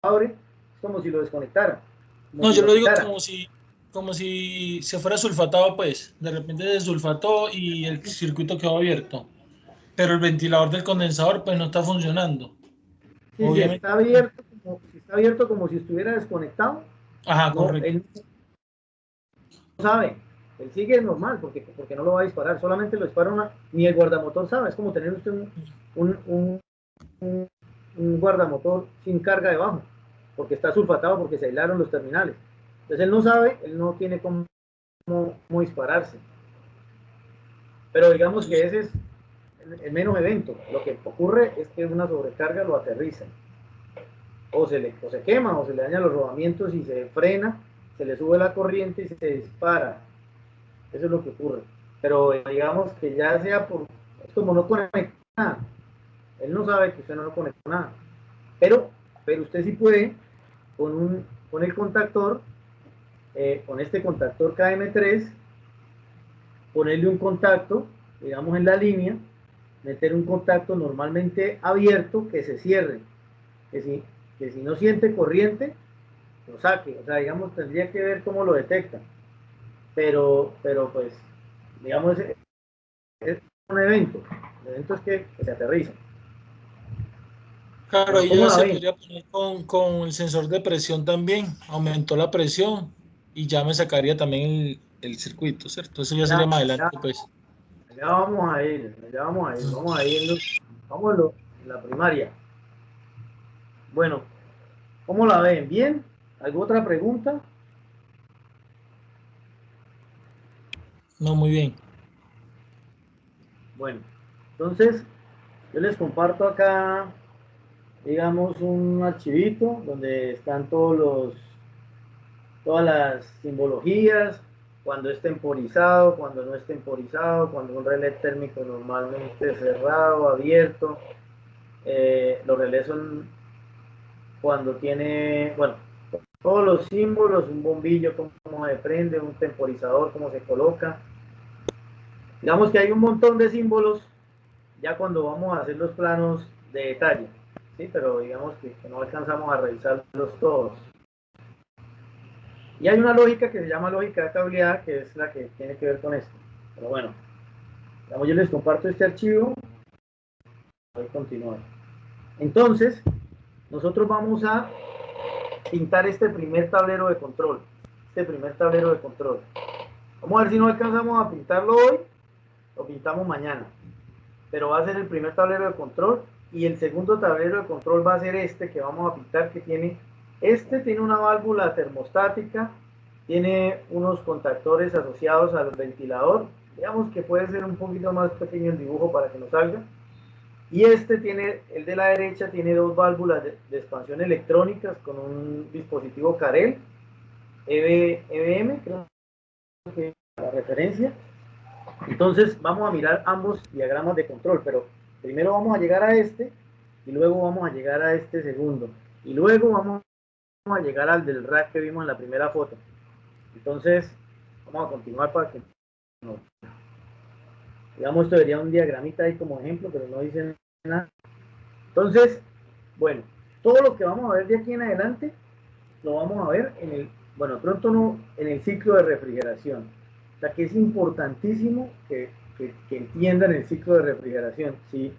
abre, es como si lo desconectara, como no, si yo lo lo digo quitara. como si se fuera sulfatado, pues, de repente se sulfató y el circuito quedó abierto, pero el ventilador del condensador, pues, no está funcionando. Sí, Obviamente. si está abierto como si estuviera desconectado, Ajá, no, correcto. él no sabe. Él sigue normal porque no lo va a disparar. Solamente lo dispara ni el guardamotor sabe. Es como tener usted un, un, un guardamotor sin carga debajo, porque está sulfatado, porque se aislaron los terminales. Entonces él no sabe, él no tiene cómo dispararse. Pero digamos que ese es el menos evento. Lo que ocurre es que una sobrecarga lo aterriza. O se quema, o se le dañan los rodamientos y se frena, se le sube la corriente y se dispara. Eso es lo que ocurre. Pero digamos que ya sea por... Es como no conecta nada. Él no sabe que usted no conecta nada. Pero, pero usted sí puede, con el contactor, con este contactor KM3, ponerle un contacto, digamos en la línea, meter un contacto normalmente abierto que se cierre, que si no siente corriente, lo saque. O sea, digamos, tendría que ver cómo lo detecta. Pero pues, digamos, es un evento. El evento es que se aterriza. Claro, Bueno, ahí ¿cómo ya la se ven? podría poner con el sensor de presión también. Aumentó la presión y ya me sacaría también el circuito, ¿cierto? Eso ya sería Ya, más ya, adelante, pues. ya vamos a ir, ya vamos a ir, vamos en la primaria. Bueno, ¿cómo la ven? ¿Bien? ¿Alguna otra pregunta? No, muy bien. Bueno, entonces yo les comparto acá, digamos, un archivito donde están todas las simbologías, cuando es temporizado, cuando no es temporizado, cuando un relé térmico normalmente cerrado, abierto. Los relés son cuando tiene, bueno, todos los símbolos, un bombillo, cómo se prende, un temporizador, cómo se coloca. Digamos que hay un montón de símbolos ya cuando vamos a hacer los planos de detalle, ¿sí? Pero digamos que no alcanzamos a revisarlos todos. Y hay una lógica que se llama lógica de cableada, que es la que tiene que ver con esto. Pero bueno, digamos, yo les comparto este archivo. Voy a continuar. Entonces, nosotros vamos a pintar este primer tablero de control. Este primer tablero de control. Vamos a ver si no alcanzamos a pintarlo hoy, lo pintamos mañana. Pero va a ser el primer tablero de control y el segundo tablero de control va a ser este que vamos a pintar, que tiene una válvula termostática, tiene unos contactores asociados al ventilador. Digamos que puede ser un poquito más pequeño el dibujo para que nos salga. Y el de la derecha, tiene dos válvulas de expansión electrónicas con un dispositivo Carel, EBM, creo que es la referencia. Entonces vamos a mirar ambos diagramas de control, pero primero vamos a llegar a este y luego vamos a llegar a este segundo. Y luego vamos a llegar al del rack que vimos en la primera foto. Entonces, vamos a continuar para que no. Digamos, esto sería un diagramita ahí como ejemplo, pero no dice nada. Entonces, bueno, todo lo que vamos a ver de aquí en adelante, lo vamos a ver en el, bueno, pronto no, en el ciclo de refrigeración. O sea que es importantísimo que entiendan el ciclo de refrigeración. Si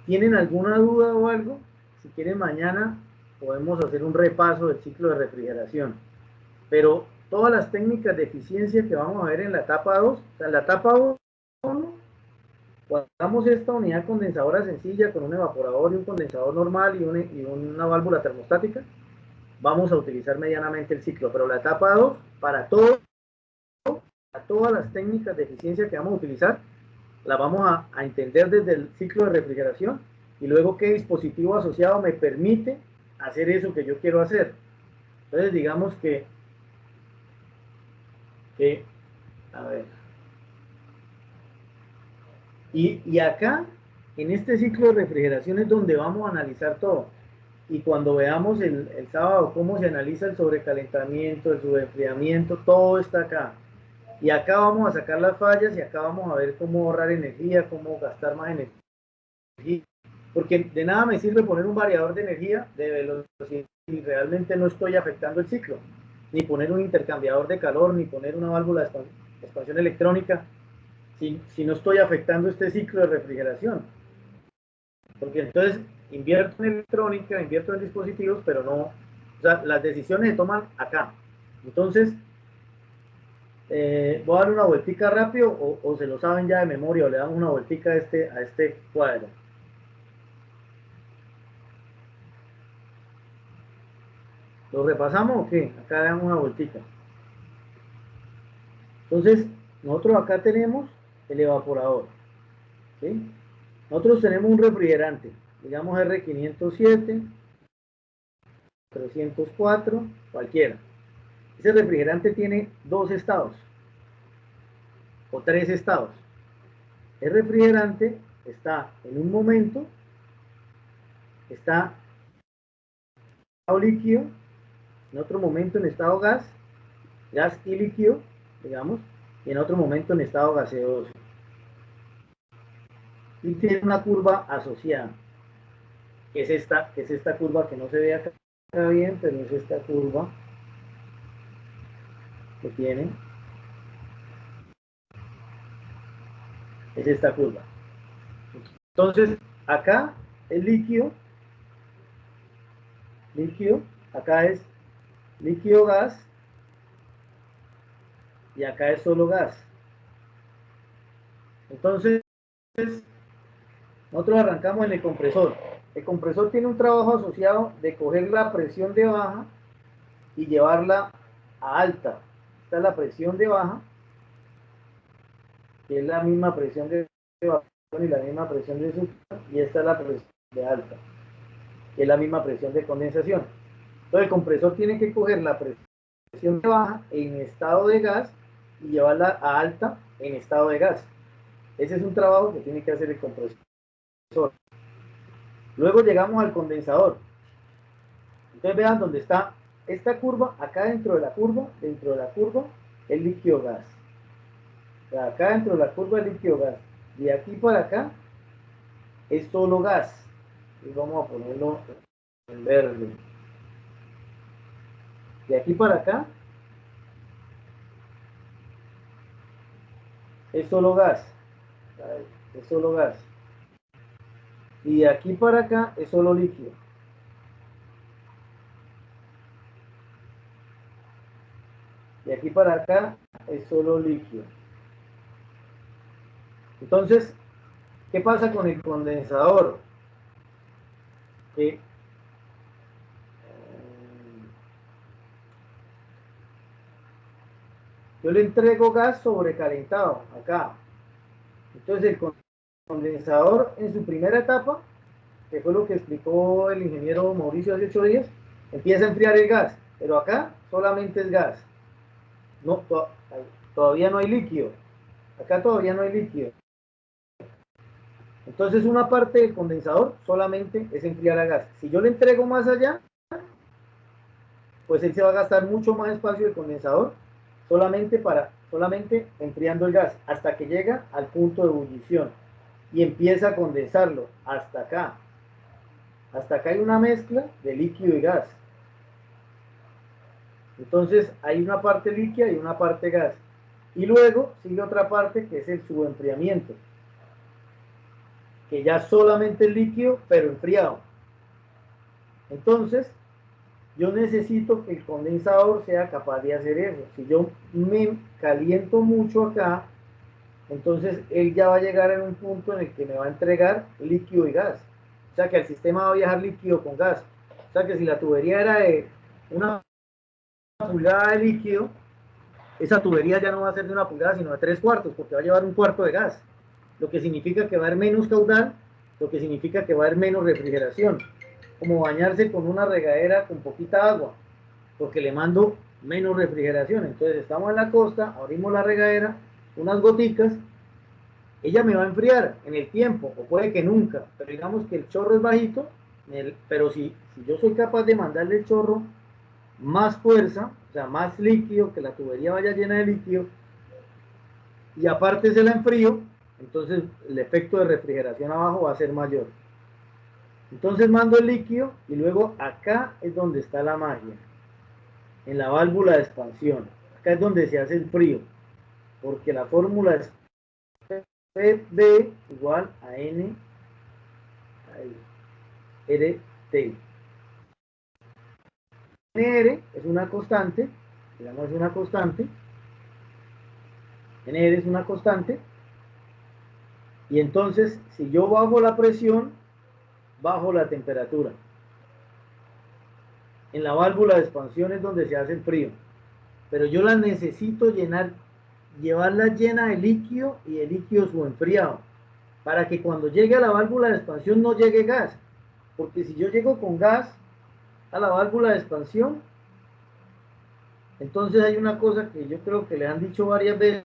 tienen alguna duda o algo, si quieren mañana podemos hacer un repaso del ciclo de refrigeración. Pero todas las técnicas de eficiencia que vamos a ver en la etapa 2, o sea, en la etapa 1, cuando hagamos esta unidad condensadora sencilla con un evaporador y un condensador normal y una válvula termostática, vamos a utilizar medianamente el ciclo. Pero la etapa 2, para todas las técnicas de eficiencia que vamos a utilizar, la vamos a entender desde el ciclo de refrigeración y luego qué dispositivo asociado me permite hacer eso que yo quiero hacer. Entonces digamos que a ver, y acá en este ciclo de refrigeración es donde vamos a analizar todo. Y cuando veamos el sábado cómo se analiza el sobrecalentamiento, el subenfriamiento, todo está acá. Y acá vamos a sacar las fallas y acá vamos a ver cómo ahorrar energía, cómo gastar más energía. Porque de nada me sirve poner un variador de energía de velocidad si realmente no estoy afectando el ciclo. Ni poner un intercambiador de calor, ni poner una válvula de expansión electrónica, si no estoy afectando este ciclo de refrigeración. Porque entonces invierto en electrónica, invierto en dispositivos, pero no, o sea, las decisiones se toman acá. Entonces, voy a dar una vueltica rápido o se lo saben ya de memoria o le damos una vueltica a este cuadro. ¿Lo repasamos o qué? Acá le damos una vueltica. Entonces, nosotros acá tenemos el evaporador. ¿Sí? Nosotros tenemos un refrigerante, digamos R507, 304, cualquiera. Ese refrigerante tiene 2 estados o 3 estados. El refrigerante está en un momento, está en estado líquido, en otro momento en estado gas y líquido, digamos, y en otro momento en estado gaseoso. Y tiene una curva asociada, que es esta curva que no se ve acá bien, pero es esta curva que tiene, es esta curva. Entonces, acá es líquido, acá es líquido gas, y acá es solo gas. Entonces, nosotros arrancamos en el compresor. El compresor tiene un trabajo asociado de coger la presión de baja y llevarla a alta. Esta es la presión de baja, que es la misma presión de evaporación y la misma presión de succión, y esta es la presión de alta, que es la misma presión de condensación. Entonces el compresor tiene que coger la presión de baja en estado de gas y llevarla a alta en estado de gas. Ese es un trabajo que tiene que hacer el compresor. Luego llegamos al condensador. Entonces vean dónde está esta curva, acá dentro de la curva, el líquido gas. O sea, acá dentro de la curva el líquido gas. Y de aquí para acá es solo gas. Y vamos a ponerlo en verde. De aquí para acá es solo gas. Es solo gas. Y de aquí para acá es solo líquido. De aquí para acá es solo líquido. Entonces, ¿qué pasa con el condensador? Yo le entrego gas sobrecalentado acá. Entonces el condensador en su primera etapa, que fue lo que explicó el ingeniero Mauricio hace 8 días, empieza a enfriar el gas, pero acá solamente es gas. No, todavía no hay líquido. Acá todavía no hay líquido. Entonces una parte del condensador solamente es enfriar el gas. Si yo le entrego más allá, pues él se va a gastar mucho más espacio del condensador solamente enfriando el gas hasta que llega al punto de ebullición y empieza a condensarlo hasta acá. Hasta acá hay una mezcla de líquido y gas. Entonces hay una parte líquida y una parte gas. Y luego sigue otra parte que es el subenfriamiento, que ya solamente el líquido, pero enfriado. Entonces, yo necesito que el condensador sea capaz de hacer eso. Si yo me caliento mucho acá, entonces él ya va a llegar en un punto en el que me va a entregar líquido y gas. O sea que el sistema va a viajar líquido con gas. O sea que si la tubería era de una pulgada de líquido, esa tubería ya no va a ser de una pulgada, sino de 3/4, porque va a llevar 1/4 de gas. Lo que significa que va a haber menos caudal, lo que significa que va a haber menos refrigeración. Como bañarse con una regadera con poquita agua, porque le mando menos refrigeración. Entonces estamos en la costa, abrimos la regadera, unas goticas, ella me va a enfriar en el tiempo, o puede que nunca, pero digamos que el chorro es bajito, pero si yo soy capaz de mandarle el chorro más fuerza, o sea, más líquido, que la tubería vaya llena de líquido, y aparte se la enfrío, entonces el efecto de refrigeración abajo va a ser mayor. Entonces mando el líquido y luego acá es donde está la magia, en la válvula de expansión. Acá es donde se hace el frío, porque la fórmula es PB igual a N RT. NR es una constante, digamos es una constante, NR es una constante, y entonces si yo bajo la presión, bajo la temperatura. En la válvula de expansión es donde se hace el frío, pero yo la necesito llevarla llena de líquido y de líquido subenfriado, para que cuando llegue a la válvula de expansión no llegue gas, porque si yo llego con gas a la válvula de expansión, entonces hay una cosa que yo creo que le han dicho varias veces,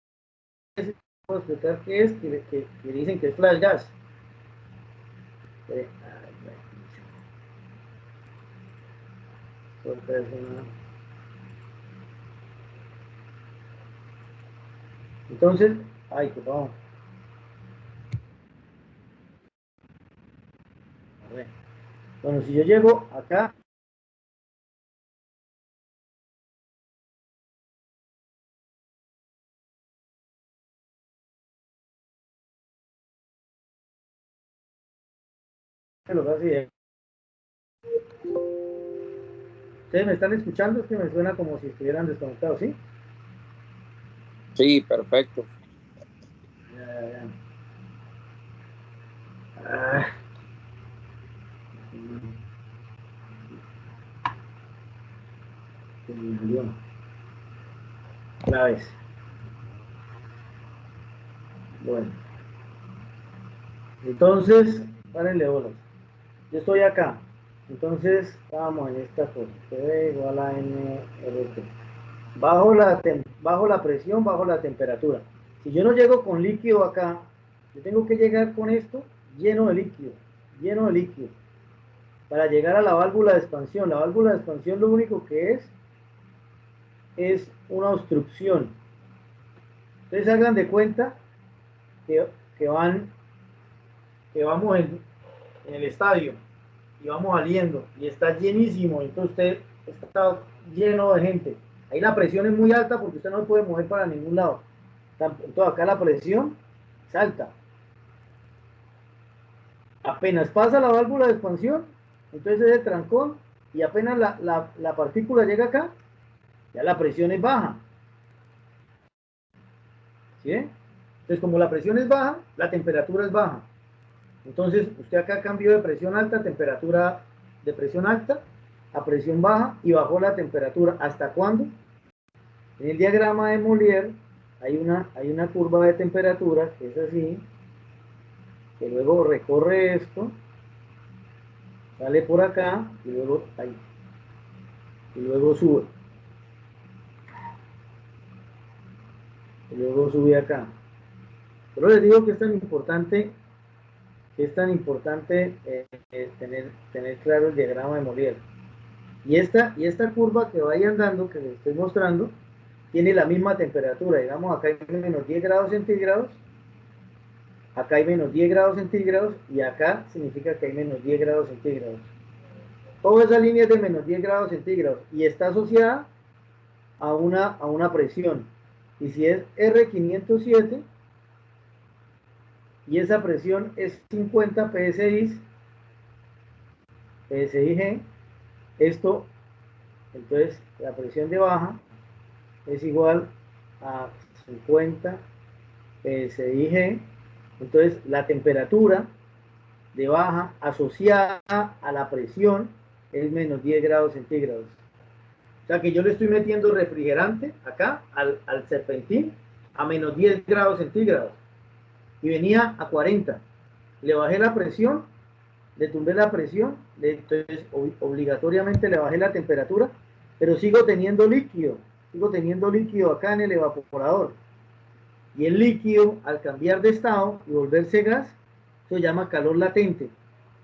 puedo explicar qué es, que dicen que es flash gas. Entonces, ay, que vamos. Bueno, si yo llego acá, lo que así es. ¿Ustedes me están escuchando? Es que me suena como si estuvieran desconectados, ¿sí? Sí, perfecto. Ya. Ah. Otra vez. Bueno. Entonces, párenle bolas. Yo estoy acá. Entonces, estamos en esta cosa. PV igual a NRT. Bajo la presión, bajo la temperatura. Si yo no llego con líquido acá, yo tengo que llegar con esto lleno de líquido, para llegar a la válvula de expansión. La válvula de expansión lo único que es una obstrucción. Entonces hagan de cuenta que vamos en el estadio y vamos saliendo y está llenísimo, entonces usted está lleno de gente. Ahí la presión es muy alta porque usted no se puede mover para ningún lado. Entonces acá la presión es alta. Apenas pasa la válvula de expansión, entonces ese trancón, y apenas la partícula llega acá, ya la presión es baja. ¿Sí? Entonces como la presión es baja, la temperatura es baja. Entonces usted acá cambió de presión alta, temperatura de presión alta, a presión baja y bajó la temperatura. ¿Hasta cuándo? En el diagrama de Mollier hay una curva de temperatura que es así, que luego recorre esto, sale por acá y luego ahí, y luego sube, y luego sube acá. Pero les digo que es tan importante tener claro el diagrama de Mollier. Y esta curva que vayan dando, que les estoy mostrando, tiene la misma temperatura. Digamos, acá hay menos 10 grados centígrados, acá hay menos 10 grados centígrados y acá significa que hay menos 10 grados centígrados. Toda esa línea es de menos 10 grados centígrados y está asociada a una presión. Y si es R507 y esa presión es 50 PSI, PSIG, esto, entonces la presión de baja es igual a 50 PSIG. Entonces la temperatura de baja asociada a la presión es menos 10 grados centígrados. O sea que yo le estoy metiendo refrigerante acá al serpentín a menos 10 grados centígrados y venía a 40. Le bajé la presión, le tumbé la presión, entonces obligatoriamente le bajé la temperatura, pero sigo teniendo líquido acá en el evaporador. Y el líquido, al cambiar de estado y volverse gas, se llama calor latente.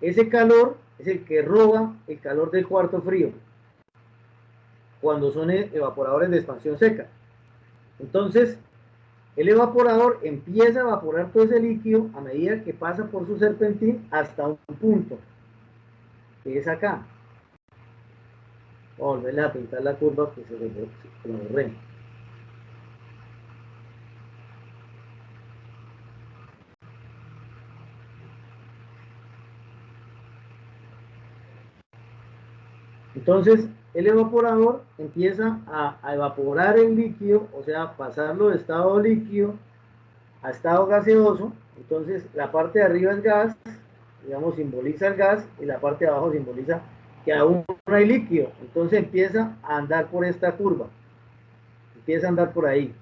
Ese calor es el que roba el calor del cuarto frío cuando son evaporadores de expansión seca. Entonces, el evaporador empieza a evaporar todo ese líquido a medida que pasa por su serpentín hasta un punto, que es acá. Vamos a volverle a pintar la curva que se lo borré. Entonces, el evaporador empieza a evaporar el líquido, o sea, pasarlo de estado líquido a estado gaseoso. Entonces, la parte de arriba es gas, digamos, simboliza el gas, y la parte de abajo simboliza que aún no hay líquido. Entonces, empieza a andar por esta curva, empieza a andar por ahí.